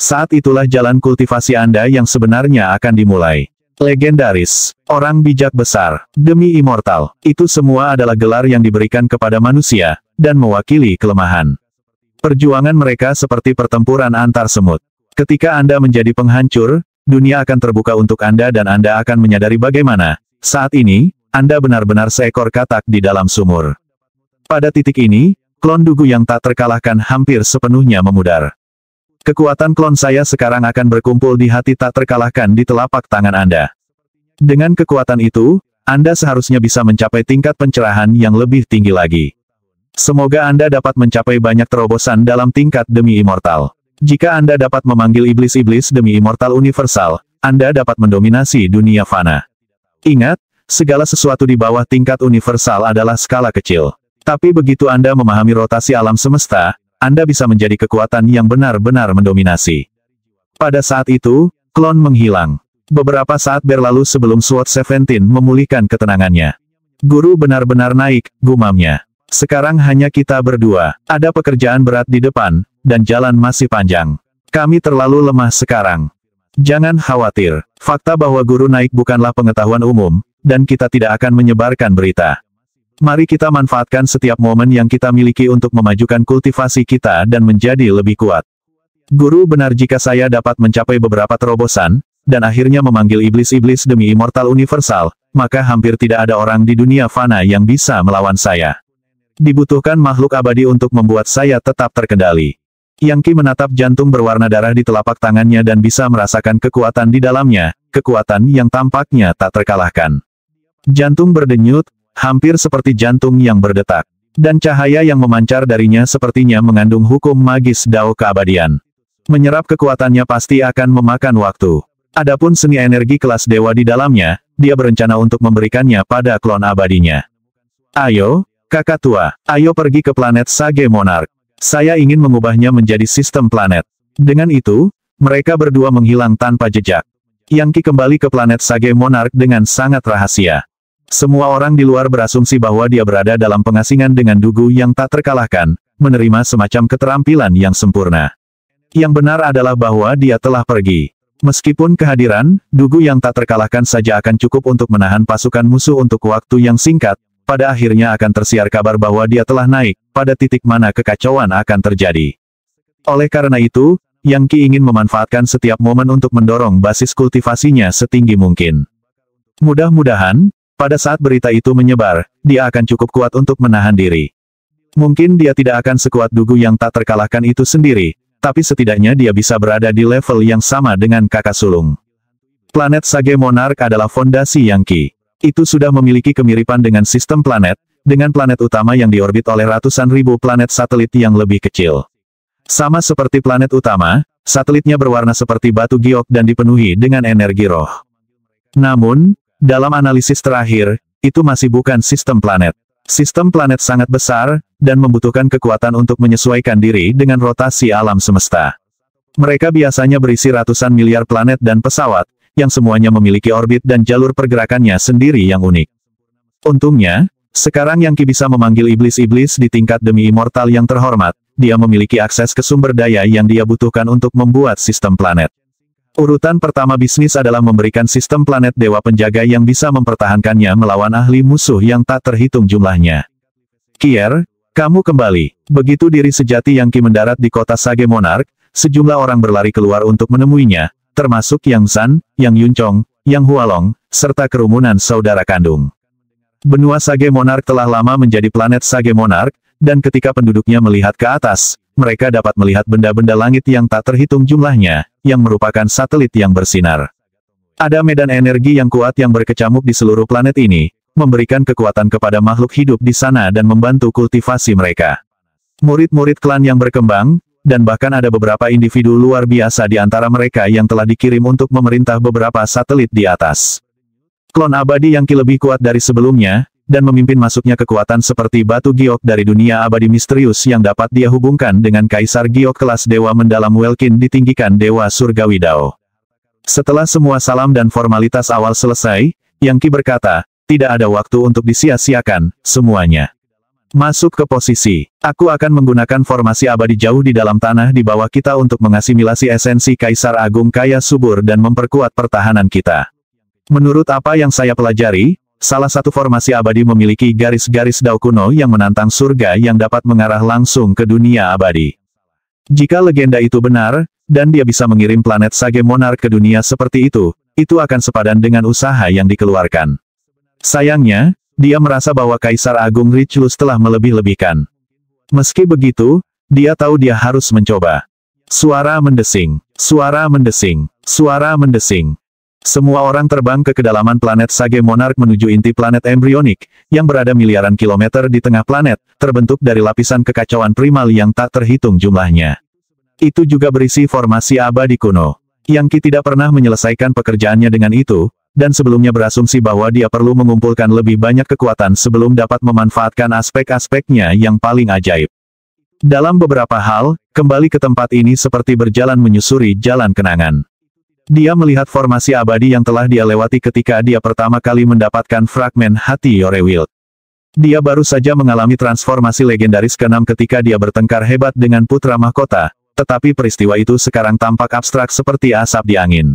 Saat itulah jalan kultivasi Anda yang sebenarnya akan dimulai. Legendaris, orang bijak besar, demi immortal, itu semua adalah gelar yang diberikan kepada manusia, dan mewakili kelemahan. Perjuangan mereka seperti pertempuran antar semut. Ketika Anda menjadi penghancur, dunia akan terbuka untuk Anda dan Anda akan menyadari bagaimana, saat ini, Anda benar-benar seekor katak di dalam sumur. Pada titik ini, klon Dugu yang tak terkalahkan hampir sepenuhnya memudar. Kekuatan klon saya sekarang akan berkumpul di hati tak terkalahkan di telapak tangan Anda. Dengan kekuatan itu, Anda seharusnya bisa mencapai tingkat pencerahan yang lebih tinggi lagi. Semoga Anda dapat mencapai banyak terobosan dalam tingkat demi immortal. Jika Anda dapat memanggil iblis-iblis demi immortal universal, Anda dapat mendominasi dunia fana. Ingat, segala sesuatu di bawah tingkat universal adalah skala kecil. Tapi begitu Anda memahami rotasi alam semesta, Anda bisa menjadi kekuatan yang benar-benar mendominasi. Pada saat itu, klon menghilang. Beberapa saat berlalu sebelum SWOT 17 memulihkan ketenangannya. Guru benar-benar naik, gumamnya. Sekarang hanya kita berdua. Ada pekerjaan berat di depan, dan jalan masih panjang. Kami terlalu lemah sekarang. Jangan khawatir. Fakta bahwa guru naik bukanlah pengetahuan umum, dan kita tidak akan menyebarkan berita. Mari kita manfaatkan setiap momen yang kita miliki untuk memajukan kultivasi kita dan menjadi lebih kuat. Guru benar jika saya dapat mencapai beberapa terobosan, dan akhirnya memanggil iblis-iblis demi immortal universal, maka hampir tidak ada orang di dunia fana yang bisa melawan saya. Dibutuhkan makhluk abadi untuk membuat saya tetap terkendali. Yang Qi menatap jantung berwarna darah di telapak tangannya dan bisa merasakan kekuatan di dalamnya, kekuatan yang tampaknya tak terkalahkan. Jantung berdenyut, hampir seperti jantung yang berdetak. Dan cahaya yang memancar darinya sepertinya mengandung hukum magis Dao keabadian. Menyerap kekuatannya pasti akan memakan waktu. Adapun seni energi kelas dewa di dalamnya, dia berencana untuk memberikannya pada klon abadinya. Ayo, kakak tua, ayo pergi ke planet Sage Monarch. Saya ingin mengubahnya menjadi sistem planet. Dengan itu, mereka berdua menghilang tanpa jejak. Yang Qi kembali ke planet Sage Monarch dengan sangat rahasia. Semua orang di luar berasumsi bahwa dia berada dalam pengasingan dengan Dugu yang tak terkalahkan, menerima semacam keterampilan yang sempurna. Yang benar adalah bahwa dia telah pergi. Meskipun kehadiran Dugu yang tak terkalahkan saja akan cukup untuk menahan pasukan musuh untuk waktu yang singkat, pada akhirnya akan tersiar kabar bahwa dia telah naik, pada titik mana kekacauan akan terjadi. Oleh karena itu, Yang Qi ingin memanfaatkan setiap momen untuk mendorong basis kultivasinya setinggi mungkin. Mudah-mudahan, pada saat berita itu menyebar, dia akan cukup kuat untuk menahan diri. Mungkin dia tidak akan sekuat Dugu yang tak terkalahkan itu sendiri, tapi setidaknya dia bisa berada di level yang sama dengan kakak sulung. Planet Sage Monarch adalah fondasi Yang Qi. Itu sudah memiliki kemiripan dengan sistem planet, dengan planet utama yang diorbit oleh ratusan ribu planet satelit yang lebih kecil. Sama seperti planet utama, satelitnya berwarna seperti batu giok dan dipenuhi dengan energi roh. Namun, dalam analisis terakhir, itu masih bukan sistem planet. Sistem planet sangat besar, dan membutuhkan kekuatan untuk menyesuaikan diri dengan rotasi alam semesta. Mereka biasanya berisi ratusan miliar planet dan pesawat, yang semuanya memiliki orbit dan jalur pergerakannya sendiri yang unik. Untungnya, sekarang Yang Qi bisa memanggil iblis-iblis di tingkat demi immortal yang terhormat, dia memiliki akses ke sumber daya yang dia butuhkan untuk membuat sistem planet. Urutan pertama bisnis adalah memberikan sistem planet dewa penjaga yang bisa mempertahankannya melawan ahli musuh yang tak terhitung jumlahnya. Kier, kamu kembali. Begitu diri sejati Yang Qi mendarat di kota Sage Monarch, sejumlah orang berlari keluar untuk menemuinya, termasuk Yang Zan, Yang Yuncong, Yang Hualong, serta kerumunan saudara kandung. Benua Sage Monarch telah lama menjadi planet Sage Monarch, dan ketika penduduknya melihat ke atas, mereka dapat melihat benda-benda langit yang tak terhitung jumlahnya, yang merupakan satelit yang bersinar. Ada medan energi yang kuat yang berkecamuk di seluruh planet ini, memberikan kekuatan kepada makhluk hidup di sana dan membantu kultivasi mereka. Murid-murid klan yang berkembang, dan bahkan ada beberapa individu luar biasa di antara mereka yang telah dikirim untuk memerintah beberapa satelit di atas. Klon abadi Yang Qi lebih kuat dari sebelumnya, dan memimpin masuknya kekuatan seperti batu giok dari dunia abadi misterius yang dapat dia hubungkan dengan Kaisar Giok kelas Dewa Mendalam Welkin ditinggikan Dewa Surgawi Dao. Setelah semua salam dan formalitas awal selesai, Yang Qi berkata, tidak ada waktu untuk disia-siakan, semuanya. Masuk ke posisi. Aku akan menggunakan formasi abadi jauh di dalam tanah di bawah kita untuk mengasimilasi esensi Kaisar Agung kaya subur dan memperkuat pertahanan kita. Menurut apa yang saya pelajari, salah satu formasi abadi memiliki garis-garis Dao kuno yang menantang surga yang dapat mengarah langsung ke dunia abadi. Jika legenda itu benar, dan dia bisa mengirim planet Sage Monarch ke dunia seperti itu akan sepadan dengan usaha yang dikeluarkan. Sayangnya, dia merasa bahwa Kaisar Agung Richelus telah melebih-lebihkan. Meski begitu, dia tahu dia harus mencoba. Suara mendesing, suara mendesing, suara mendesing. Semua orang terbang ke kedalaman planet Sage Monarch menuju inti planet embrionik, yang berada miliaran kilometer di tengah planet, terbentuk dari lapisan kekacauan primal yang tak terhitung jumlahnya. Itu juga berisi formasi abadi kuno. Yang Qi tidak pernah menyelesaikan pekerjaannya dengan itu, dan sebelumnya berasumsi bahwa dia perlu mengumpulkan lebih banyak kekuatan sebelum dapat memanfaatkan aspek-aspeknya yang paling ajaib. Dalam beberapa hal, kembali ke tempat ini seperti berjalan menyusuri jalan kenangan. Dia melihat formasi abadi yang telah dia lewati ketika dia pertama kali mendapatkan fragmen hati Yorewild. Dia baru saja mengalami transformasi legendaris ke-6 ketika dia bertengkar hebat dengan putra mahkota, tetapi peristiwa itu sekarang tampak abstrak seperti asap di angin.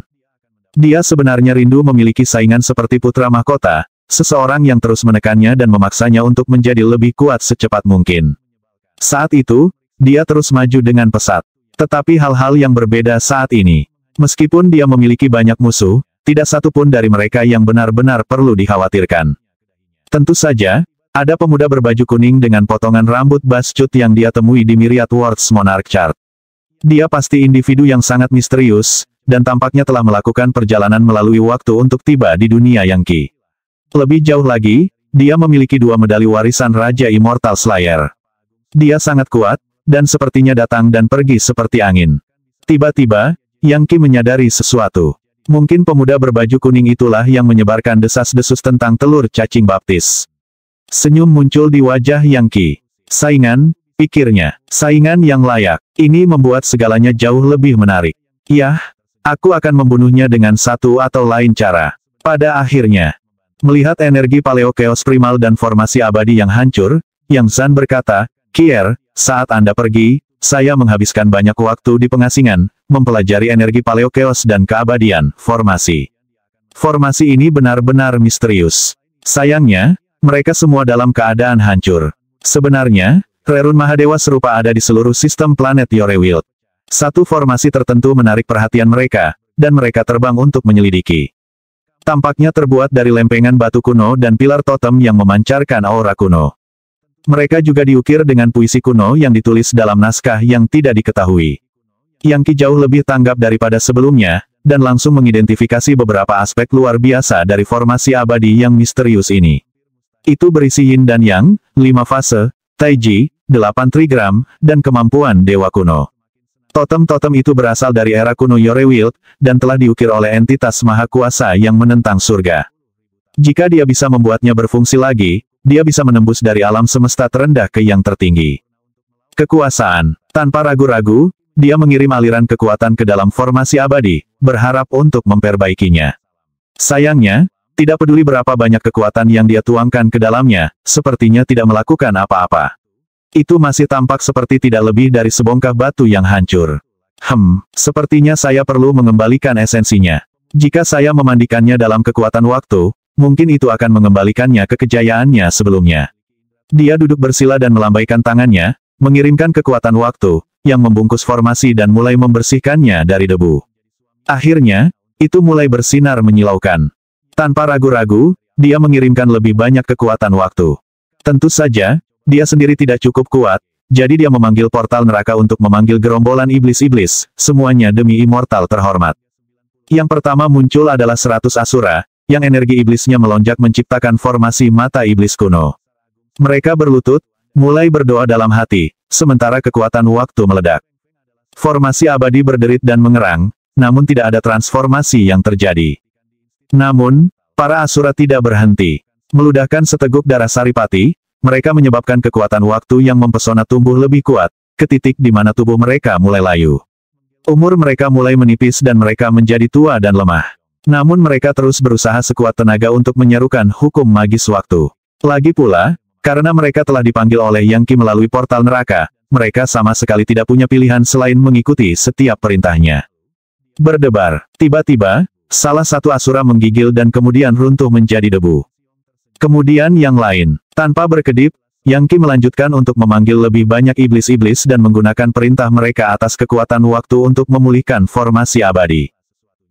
Dia sebenarnya rindu memiliki saingan seperti putra mahkota, seseorang yang terus menekannya dan memaksanya untuk menjadi lebih kuat secepat mungkin. Saat itu, dia terus maju dengan pesat. Tetapi hal-hal yang berbeda saat ini. Meskipun dia memiliki banyak musuh, tidak satu pun dari mereka yang benar-benar perlu dikhawatirkan. Tentu saja, ada pemuda berbaju kuning dengan potongan rambut bascut yang dia temui di Myriad Worlds Monarch Chart. Dia pasti individu yang sangat misterius, dan tampaknya telah melakukan perjalanan melalui waktu untuk tiba di dunia Yang Qi. Lebih jauh lagi, dia memiliki 2 medali warisan Raja Immortal Slayer. Dia sangat kuat, dan sepertinya datang dan pergi seperti angin. Tiba-tiba, Yang Qi menyadari sesuatu. Mungkin pemuda berbaju kuning itulah yang menyebarkan desas-desus tentang telur cacing baptis. Senyum muncul di wajah Yang Qi. Saingan, pikirnya. Saingan yang layak. Ini membuat segalanya jauh lebih menarik. Yah, Aku akan membunuhnya dengan satu atau lain cara. Pada akhirnya, melihat energi Paleo Chaos Primal dan formasi abadi yang hancur, Yang Zhan berkata, Kier, saat Anda pergi, saya menghabiskan banyak waktu di pengasingan, mempelajari energi Paleo Chaos dan keabadian, formasi. Formasi ini benar-benar misterius. Sayangnya, mereka semua dalam keadaan hancur. Sebenarnya, Rerun Mahadewa serupa ada di seluruh sistem planet Yorewild. Satu formasi tertentu menarik perhatian mereka, dan mereka terbang untuk menyelidiki. Tampaknya terbuat dari lempengan batu kuno dan pilar totem yang memancarkan aura kuno. Mereka juga diukir dengan puisi kuno yang ditulis dalam naskah yang tidak diketahui. Yang Qi jauh lebih tanggap daripada sebelumnya, dan langsung mengidentifikasi beberapa aspek luar biasa dari formasi abadi yang misterius ini. Itu berisi Yin dan Yang, 5 fase, Taiji, 8 trigram, dan kemampuan dewa kuno. Totem-totem itu berasal dari era kuno Yorewild, dan telah diukir oleh entitas maha kuasa yang menentang surga. Jika dia bisa membuatnya berfungsi lagi, dia bisa menembus dari alam semesta terendah ke yang tertinggi. Kekuasaan. Tanpa ragu-ragu, dia mengirim aliran kekuatan ke dalam formasi abadi, berharap untuk memperbaikinya. Sayangnya, tidak peduli berapa banyak kekuatan yang dia tuangkan ke dalamnya, sepertinya tidak melakukan apa-apa. Itu masih tampak seperti tidak lebih dari sebongkah batu yang hancur. Sepertinya saya perlu mengembalikan esensinya. Jika saya memandikannya dalam kekuatan waktu, mungkin itu akan mengembalikannya ke kejayaannya sebelumnya. Dia duduk bersila dan melambaikan tangannya, mengirimkan kekuatan waktu, yang membungkus formasi dan mulai membersihkannya dari debu. Akhirnya, itu mulai bersinar menyilaukan. Tanpa ragu-ragu, dia mengirimkan lebih banyak kekuatan waktu. Tentu saja, dia sendiri tidak cukup kuat, jadi dia memanggil portal neraka untuk memanggil gerombolan iblis-iblis, semuanya demi immortal terhormat. Yang pertama muncul adalah 100 Asura, yang energi iblisnya melonjak menciptakan formasi mata iblis kuno. Mereka berlutut, mulai berdoa dalam hati, sementara kekuatan waktu meledak. Formasi abadi berderit dan mengerang, namun tidak ada transformasi yang terjadi. Namun, para Asura tidak berhenti. Meludahkan seteguk darah Saripati, mereka menyebabkan kekuatan waktu yang mempesona tumbuh lebih kuat, ke titik di mana tubuh mereka mulai layu. Umur mereka mulai menipis dan mereka menjadi tua dan lemah. Namun mereka terus berusaha sekuat tenaga untuk menyerukan hukum magis waktu. Lagi pula, karena mereka telah dipanggil oleh Yang Qi melalui portal neraka, mereka sama sekali tidak punya pilihan selain mengikuti setiap perintahnya. Berdebar. Tiba-tiba, salah satu Asura menggigil dan kemudian runtuh menjadi debu. Kemudian yang lain. Tanpa berkedip, Yang Qi melanjutkan untuk memanggil lebih banyak iblis-iblis dan menggunakan perintah mereka atas kekuatan waktu untuk memulihkan formasi abadi.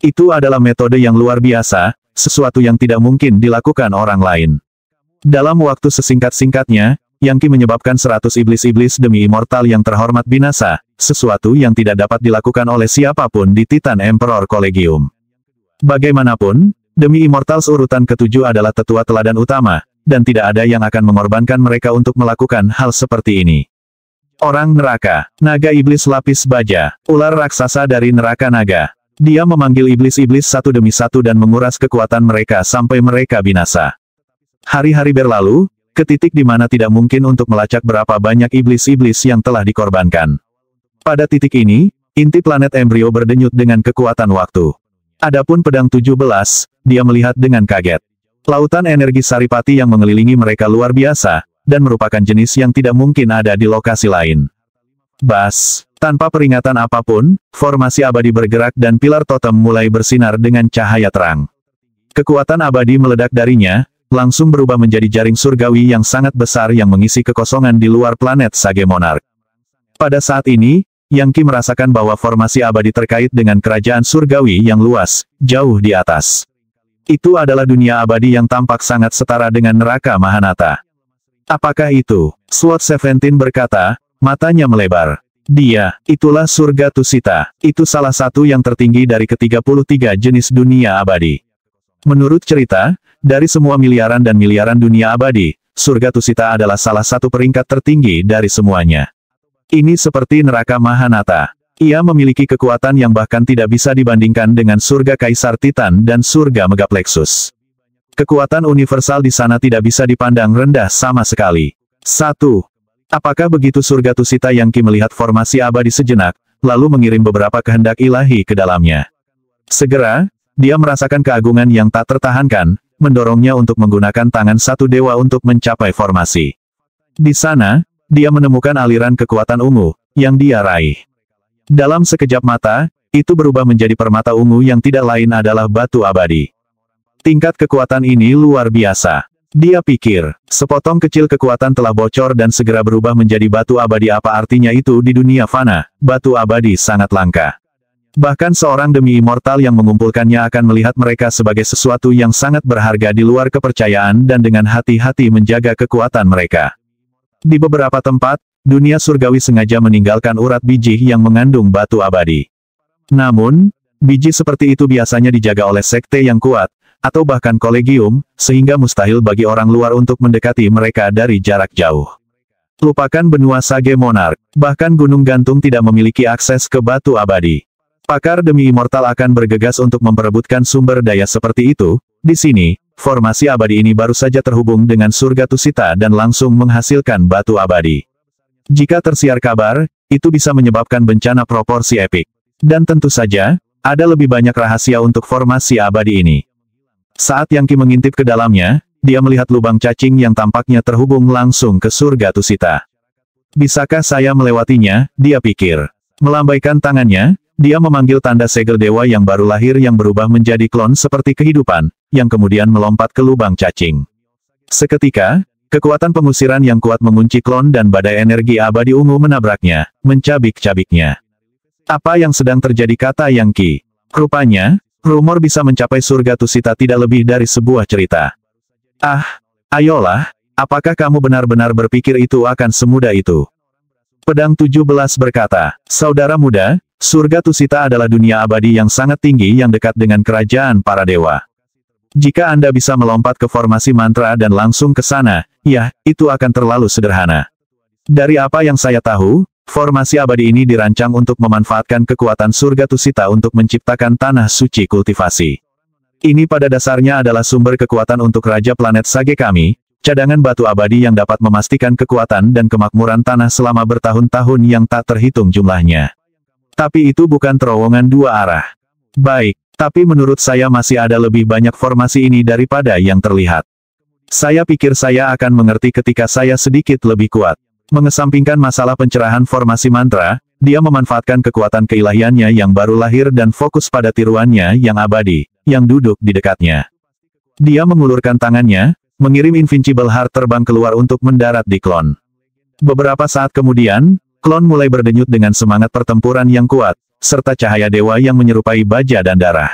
Itu adalah metode yang luar biasa, sesuatu yang tidak mungkin dilakukan orang lain. Dalam waktu sesingkat-singkatnya, Yang Qi menyebabkan 100 iblis-iblis demi immortal yang terhormat binasa, sesuatu yang tidak dapat dilakukan oleh siapapun di Titan Emperor Collegium. Bagaimanapun, demi immortals urutan ketujuh adalah tetua teladan utama, dan tidak ada yang akan mengorbankan mereka untuk melakukan hal seperti ini. Orang neraka, naga iblis lapis baja, ular raksasa dari neraka naga. Dia memanggil iblis-iblis satu demi satu dan menguras kekuatan mereka sampai mereka binasa. Hari-hari berlalu, ke titik di mana tidak mungkin untuk melacak berapa banyak iblis-iblis yang telah dikorbankan. Pada titik ini, inti planet embrio berdenyut dengan kekuatan waktu. Adapun pedang 17, dia melihat dengan kaget. Lautan energi Saripati yang mengelilingi mereka luar biasa, dan merupakan jenis yang tidak mungkin ada di lokasi lain. Bas, tanpa peringatan apapun, formasi abadi bergerak dan pilar totem mulai bersinar dengan cahaya terang. Kekuatan abadi meledak darinya, langsung berubah menjadi jaring surgawi yang sangat besar yang mengisi kekosongan di luar planet Sage Monarch. Pada saat ini, Yang Qi merasakan bahwa formasi abadi terkait dengan kerajaan surgawi yang luas, jauh di atas. Itu adalah dunia abadi yang tampak sangat setara dengan neraka Mahanata. Apakah itu? Sword Seventeen berkata, matanya melebar. Itulah surga Tusita. Itu salah satu yang tertinggi dari ke-33 jenis dunia abadi. Menurut cerita, dari semua miliaran dan miliaran dunia abadi, surga Tusita adalah salah satu peringkat tertinggi dari semuanya. Ini seperti neraka Mahanata. Ia memiliki kekuatan yang bahkan tidak bisa dibandingkan dengan surga Kaisar Titan dan surga Megaplexus. Kekuatan universal di sana tidak bisa dipandang rendah sama sekali. 1. Apakah begitu surga Tusita? Yang Qi melihat formasi abadi sejenak, lalu mengirim beberapa kehendak ilahi ke dalamnya. Segera, dia merasakan keagungan yang tak tertahankan, mendorongnya untuk menggunakan tangan satu dewa untuk mencapai formasi. Di sana, dia menemukan aliran kekuatan ungu, yang dia raih. Dalam sekejap mata, itu berubah menjadi permata ungu yang tidak lain adalah batu abadi. Tingkat kekuatan ini luar biasa. Dia pikir, sepotong kecil kekuatan telah bocor dan segera berubah menjadi batu abadi. Apa artinya itu di dunia fana? Batu abadi sangat langka. Bahkan seorang demi immortal yang mengumpulkannya akan melihat mereka sebagai sesuatu yang sangat berharga di luar kepercayaan dan dengan hati-hati menjaga kekuatan mereka. Di beberapa tempat, dunia surgawi sengaja meninggalkan urat biji yang mengandung batu abadi. Namun, biji seperti itu biasanya dijaga oleh sekte yang kuat, atau bahkan kolegium, sehingga mustahil bagi orang luar untuk mendekati mereka dari jarak jauh. Lupakan benua Sage Monarch, bahkan Gunung Gantung tidak memiliki akses ke batu abadi. Pakar demi immortal akan bergegas untuk memperebutkan sumber daya seperti itu. Di sini, formasi abadi ini baru saja terhubung dengan surga Tusita dan langsung menghasilkan batu abadi. Jika tersiar kabar, itu bisa menyebabkan bencana proporsi epik. Dan tentu saja, ada lebih banyak rahasia untuk formasi abadi ini. Saat Yang Qi mengintip ke dalamnya, dia melihat lubang cacing yang tampaknya terhubung langsung ke surga Tusita. Bisakah saya melewatinya? Dia pikir. Melambaikan tangannya, dia memanggil tanda segel dewa yang baru lahir yang berubah menjadi klon seperti kehidupan, yang kemudian melompat ke lubang cacing. Seketika, kekuatan pengusiran yang kuat mengunci klon dan badai energi abadi ungu menabraknya, mencabik-cabiknya. Apa yang sedang terjadi, kata Yang Qi. Rupanya, rumor bisa mencapai surga Tusita tidak lebih dari sebuah cerita. Ah, ayolah, apakah kamu benar-benar berpikir itu akan semudah itu? Pedang 17 berkata, saudara muda, surga Tusita adalah dunia abadi yang sangat tinggi yang dekat dengan kerajaan para dewa. Jika Anda bisa melompat ke formasi mantra dan langsung ke sana, ya, itu akan terlalu sederhana. Dari apa yang saya tahu, formasi abadi ini dirancang untuk memanfaatkan kekuatan surga Tusita untuk menciptakan tanah suci kultivasi. Ini pada dasarnya adalah sumber kekuatan untuk Raja Planet Sage kami, cadangan batu abadi yang dapat memastikan kekuatan dan kemakmuran tanah selama bertahun-tahun yang tak terhitung jumlahnya. Tapi itu bukan terowongan dua arah. Baik, tapi menurut saya masih ada lebih banyak formasi ini daripada yang terlihat. Saya pikir saya akan mengerti ketika saya sedikit lebih kuat. Mengesampingkan masalah pencerahan formasi mantra, dia memanfaatkan kekuatan keilahiannya yang baru lahir dan fokus pada tiruannya yang abadi, yang duduk di dekatnya. Dia mengulurkan tangannya, mengirim Invincible Heart terbang keluar untuk mendarat di klon. Beberapa saat kemudian, klon mulai berdenyut dengan semangat pertempuran yang kuat, serta cahaya dewa yang menyerupai baja dan darah.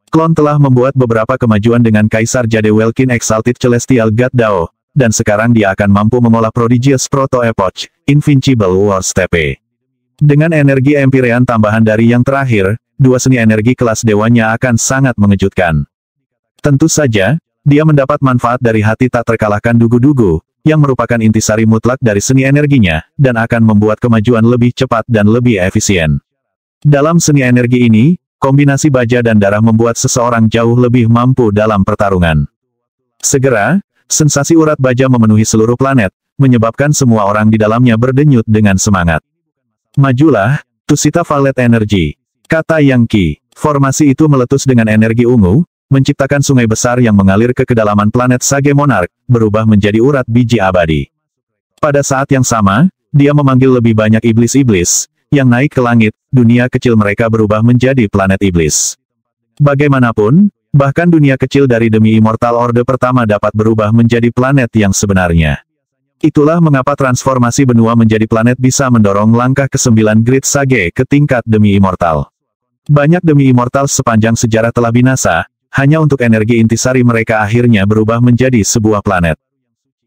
Klon telah membuat beberapa kemajuan dengan Kaisar Jade Welkin Exalted Celestial God Dao, dan sekarang dia akan mampu mengolah Prodigious Proto Epoch, Invincible War Steppe. Dengan energi Empyrean tambahan dari yang terakhir, dua seni energi kelas dewanya akan sangat mengejutkan. Tentu saja, dia mendapat manfaat dari hati tak terkalahkan Dugu-Dugu, yang merupakan intisari mutlak dari seni energinya, dan akan membuat kemajuan lebih cepat dan lebih efisien. Dalam seni energi ini, kombinasi baja dan darah membuat seseorang jauh lebih mampu dalam pertarungan. Segera, sensasi urat baja memenuhi seluruh planet, menyebabkan semua orang di dalamnya berdenyut dengan semangat. Majulah, Tusita Violet Energy, kata Yang Qi. Formasi itu meletus dengan energi ungu, menciptakan sungai besar yang mengalir ke kedalaman planet Sage Monarch, berubah menjadi urat biji abadi. Pada saat yang sama, dia memanggil lebih banyak iblis-iblis, yang naik ke langit, dunia kecil mereka berubah menjadi planet iblis. Bagaimanapun, bahkan dunia kecil dari demi Immortal Orde pertama dapat berubah menjadi planet yang sebenarnya. Itulah mengapa transformasi benua menjadi planet bisa mendorong langkah ke-9 Grid Sage ke tingkat demi Immortal. Banyak demi Immortal sepanjang sejarah telah binasa, hanya untuk energi intisari mereka akhirnya berubah menjadi sebuah planet.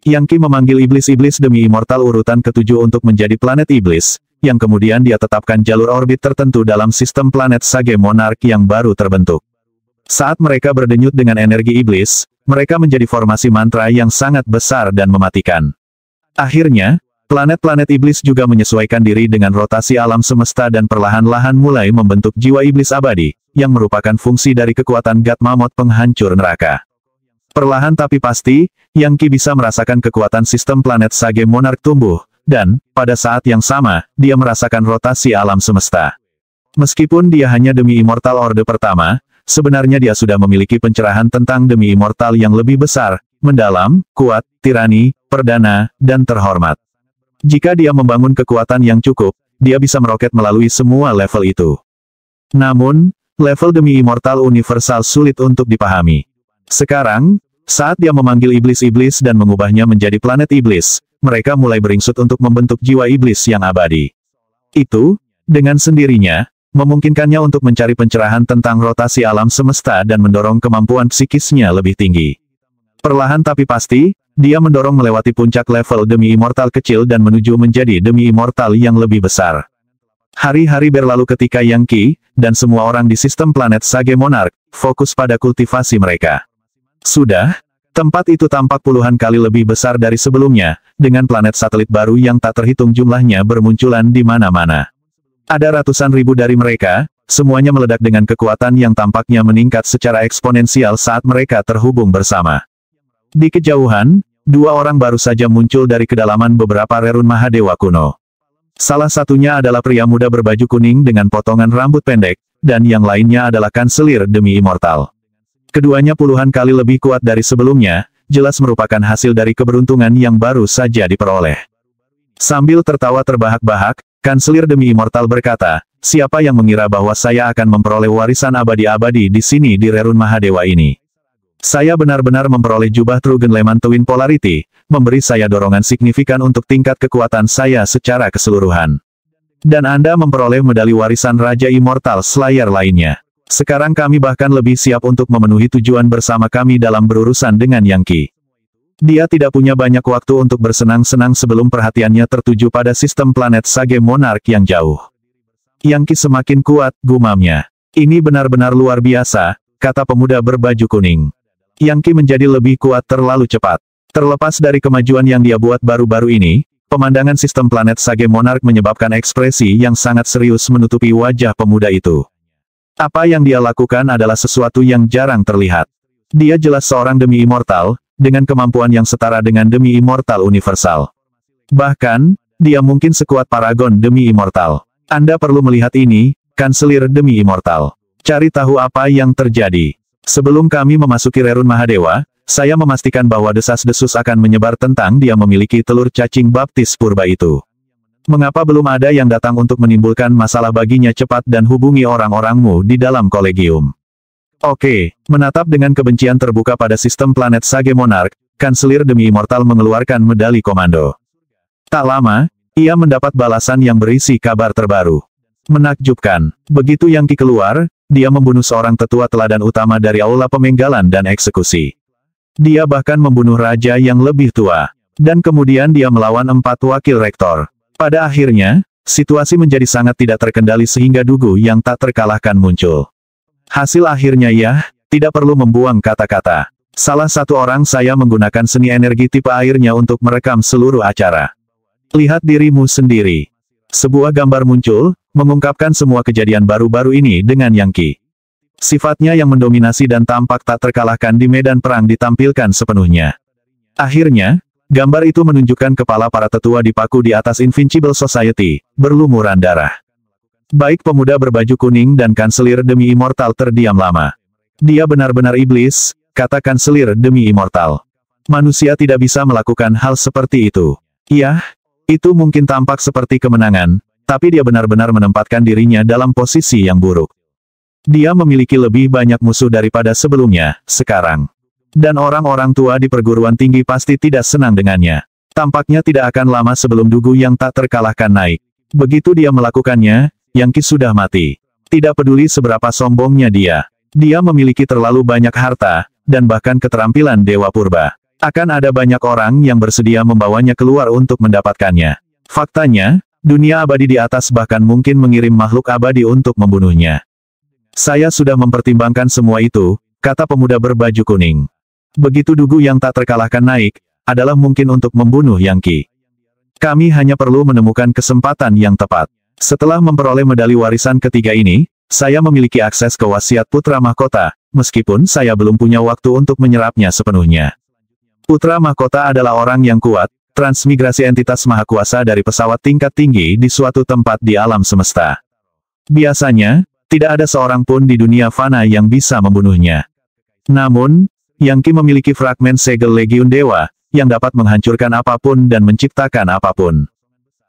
Yang Qi memanggil iblis-iblis demi Immortal urutan ke-7 untuk menjadi planet iblis, yang kemudian dia tetapkan jalur orbit tertentu dalam sistem planet Sage Monarch yang baru terbentuk. Saat mereka berdenyut dengan energi iblis, mereka menjadi formasi mantra yang sangat besar dan mematikan. Akhirnya, planet-planet iblis juga menyesuaikan diri dengan rotasi alam semesta dan perlahan-lahan mulai membentuk jiwa iblis abadi, yang merupakan fungsi dari kekuatan God Mammoth penghancur neraka. Perlahan tapi pasti, Yang Qi bisa merasakan kekuatan sistem planet Sage Monarch tumbuh, dan, pada saat yang sama, dia merasakan rotasi alam semesta. Meskipun dia hanya demi immortal orde pertama, sebenarnya dia sudah memiliki pencerahan tentang demi immortal yang lebih besar, mendalam, kuat, tirani, perdana, dan terhormat. Jika dia membangun kekuatan yang cukup, dia bisa meroket melalui semua level itu. Namun, level demi immortal universal sulit untuk dipahami. Sekarang, saat dia memanggil iblis-iblis dan mengubahnya menjadi planet iblis, mereka mulai beringsut untuk membentuk jiwa iblis yang abadi. Itu, dengan sendirinya, memungkinkannya untuk mencari pencerahan tentang rotasi alam semesta dan mendorong kemampuan psikisnya lebih tinggi. Perlahan tapi pasti, dia mendorong melewati puncak level demi immortal kecil dan menuju menjadi demi immortal yang lebih besar. Hari-hari berlalu ketika Yang Qi, dan semua orang di sistem planet Sage Monarch, fokus pada kultivasi mereka. Sudah, tempat itu tampak puluhan kali lebih besar dari sebelumnya, dengan planet satelit baru yang tak terhitung jumlahnya bermunculan di mana-mana. Ada ratusan ribu dari mereka, semuanya meledak dengan kekuatan yang tampaknya meningkat secara eksponensial saat mereka terhubung bersama. Di kejauhan, dua orang baru saja muncul dari kedalaman beberapa rerun Mahadewa kuno. Salah satunya adalah pria muda berbaju kuning dengan potongan rambut pendek, dan yang lainnya adalah kanselir demi immortal. Keduanya puluhan kali lebih kuat dari sebelumnya, jelas merupakan hasil dari keberuntungan yang baru saja diperoleh. Sambil tertawa terbahak-bahak, kanselir demi immortal berkata, siapa yang mengira bahwa saya akan memperoleh warisan abadi-abadi di sini di rerun Mahadewa ini? Saya benar-benar memperoleh jubah Trugen Leman Twin Polarity, memberi saya dorongan signifikan untuk tingkat kekuatan saya secara keseluruhan. Dan Anda memperoleh medali warisan Raja Immortal Slayer lainnya. Sekarang kami bahkan lebih siap untuk memenuhi tujuan bersama kami dalam berurusan dengan Yang Qi. Dia tidak punya banyak waktu untuk bersenang-senang sebelum perhatiannya tertuju pada sistem planet Sage Monarch yang jauh. Yang Qi semakin kuat, gumamnya. Ini benar-benar luar biasa, kata pemuda berbaju kuning. Yang Qi menjadi lebih kuat terlalu cepat. Terlepas dari kemajuan yang dia buat baru-baru ini, pemandangan sistem planet Sage Monarch menyebabkan ekspresi yang sangat serius menutupi wajah pemuda itu. Apa yang dia lakukan adalah sesuatu yang jarang terlihat. Dia jelas seorang demi immortal, dengan kemampuan yang setara dengan demi immortal universal. Bahkan, dia mungkin sekuat paragon demi immortal. Anda perlu melihat ini, kanselir demi immortal. Cari tahu apa yang terjadi. Sebelum kami memasuki rerun Mahadewa, saya memastikan bahwa desas-desus akan menyebar tentang dia memiliki telur cacing baptis purba itu. Mengapa belum ada yang datang untuk menimbulkan masalah baginya? Cepat dan hubungi orang-orangmu di dalam kolegium. Oke, menatap dengan kebencian terbuka pada sistem planet Sage Monarch, kanselir demi immortal mengeluarkan medali komando. Tak lama, ia mendapat balasan yang berisi kabar terbaru. Menakjubkan, begitu Yang Qi keluar, dia membunuh seorang tetua teladan utama dari aula pemenggalan dan eksekusi. Dia bahkan membunuh raja yang lebih tua. Dan kemudian dia melawan 4 wakil rektor. Pada akhirnya, situasi menjadi sangat tidak terkendali sehingga dugu yang tak terkalahkan muncul. Hasil akhirnya ya, tidak perlu membuang kata-kata. Salah satu orang saya menggunakan seni energi tipe airnya untuk merekam seluruh acara. Lihat dirimu sendiri. Sebuah gambar muncul, mengungkapkan semua kejadian baru-baru ini dengan Yang Qi. Sifatnya yang mendominasi dan tampak tak terkalahkan di medan perang ditampilkan sepenuhnya. Akhirnya, gambar itu menunjukkan kepala para tetua dipaku di atas Invincible Society, berlumuran darah. Baik pemuda berbaju kuning dan kanselir demi immortal terdiam lama. Dia benar-benar iblis, kata kanselir demi immortal. Manusia tidak bisa melakukan hal seperti itu. Yah, itu mungkin tampak seperti kemenangan, tapi dia benar-benar menempatkan dirinya dalam posisi yang buruk. Dia memiliki lebih banyak musuh daripada sebelumnya, sekarang. Dan orang-orang tua di perguruan tinggi pasti tidak senang dengannya. Tampaknya tidak akan lama sebelum dugu yang tak terkalahkan naik. Begitu dia melakukannya, Yang Qi sudah mati. Tidak peduli seberapa sombongnya dia. Dia memiliki terlalu banyak harta, dan bahkan keterampilan Dewa Purba. Akan ada banyak orang yang bersedia membawanya keluar untuk mendapatkannya. Faktanya, dunia abadi di atas bahkan mungkin mengirim makhluk abadi untuk membunuhnya. Saya sudah mempertimbangkan semua itu, kata pemuda berbaju kuning. Begitu dugu yang tak terkalahkan naik, adalah mungkin untuk membunuh Yang Qi. Kami hanya perlu menemukan kesempatan yang tepat. Setelah memperoleh medali warisan ketiga ini, saya memiliki akses ke wasiat Putra Mahkota, meskipun saya belum punya waktu untuk menyerapnya sepenuhnya. Putra Mahkota adalah orang yang kuat, transmigrasi entitas maha kuasa dari pesawat tingkat tinggi di suatu tempat di alam semesta. Biasanya, tidak ada seorang pun di dunia fana yang bisa membunuhnya. Namun, Yang Qi memiliki fragmen segel Legiun Dewa, yang dapat menghancurkan apapun dan menciptakan apapun.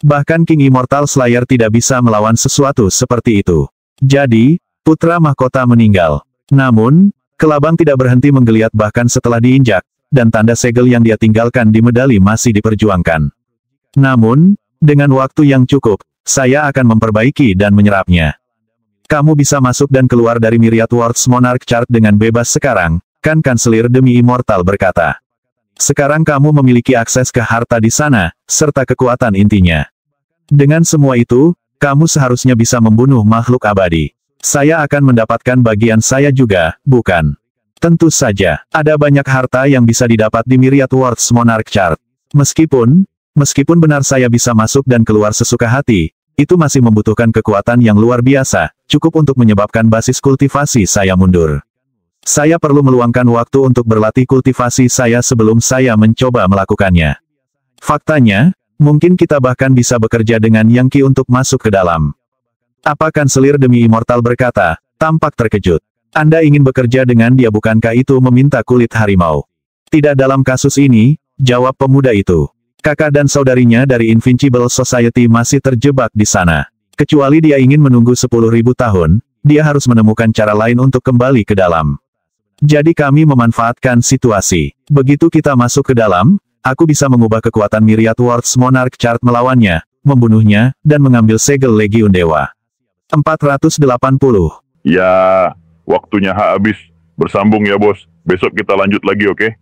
Bahkan King Immortal Slayer tidak bisa melawan sesuatu seperti itu. Jadi, putra mahkota meninggal. Namun, kelabang tidak berhenti menggeliat bahkan setelah diinjak, dan tanda segel yang dia tinggalkan di medali masih diperjuangkan. Namun, dengan waktu yang cukup, saya akan memperbaiki dan menyerapnya. Kamu bisa masuk dan keluar dari Myriad Worlds Monarch Chart dengan bebas sekarang, kan Kanselir Demi Immortal berkata. Sekarang kamu memiliki akses ke harta di sana, serta kekuatan intinya. Dengan semua itu, kamu seharusnya bisa membunuh makhluk abadi. Saya akan mendapatkan bagian saya juga, bukan? Tentu saja, ada banyak harta yang bisa didapat di Myriad Worlds Monarch Chart. Meskipun benar saya bisa masuk dan keluar sesuka hati, itu masih membutuhkan kekuatan yang luar biasa, cukup untuk menyebabkan basis kultivasi saya mundur. Saya perlu meluangkan waktu untuk berlatih kultivasi saya sebelum saya mencoba melakukannya. Faktanya, mungkin kita bahkan bisa bekerja dengan Yang Qi untuk masuk ke dalam. Apa Kanselir Demi Immortal berkata, tampak terkejut. Anda ingin bekerja dengan dia, bukankah itu meminta kulit harimau? Tidak dalam kasus ini, jawab pemuda itu. Kakak dan saudarinya dari Invincible Society masih terjebak di sana. Kecuali dia ingin menunggu 10.000 tahun, dia harus menemukan cara lain untuk kembali ke dalam. Jadi kami memanfaatkan situasi. Begitu kita masuk ke dalam, aku bisa mengubah kekuatan Myriad Worlds Monarch Chart melawannya, membunuhnya, dan mengambil segel Legiun Dewa. 480. Ya, waktunya habis. Bersambung ya bos. Besok kita lanjut lagi, oke?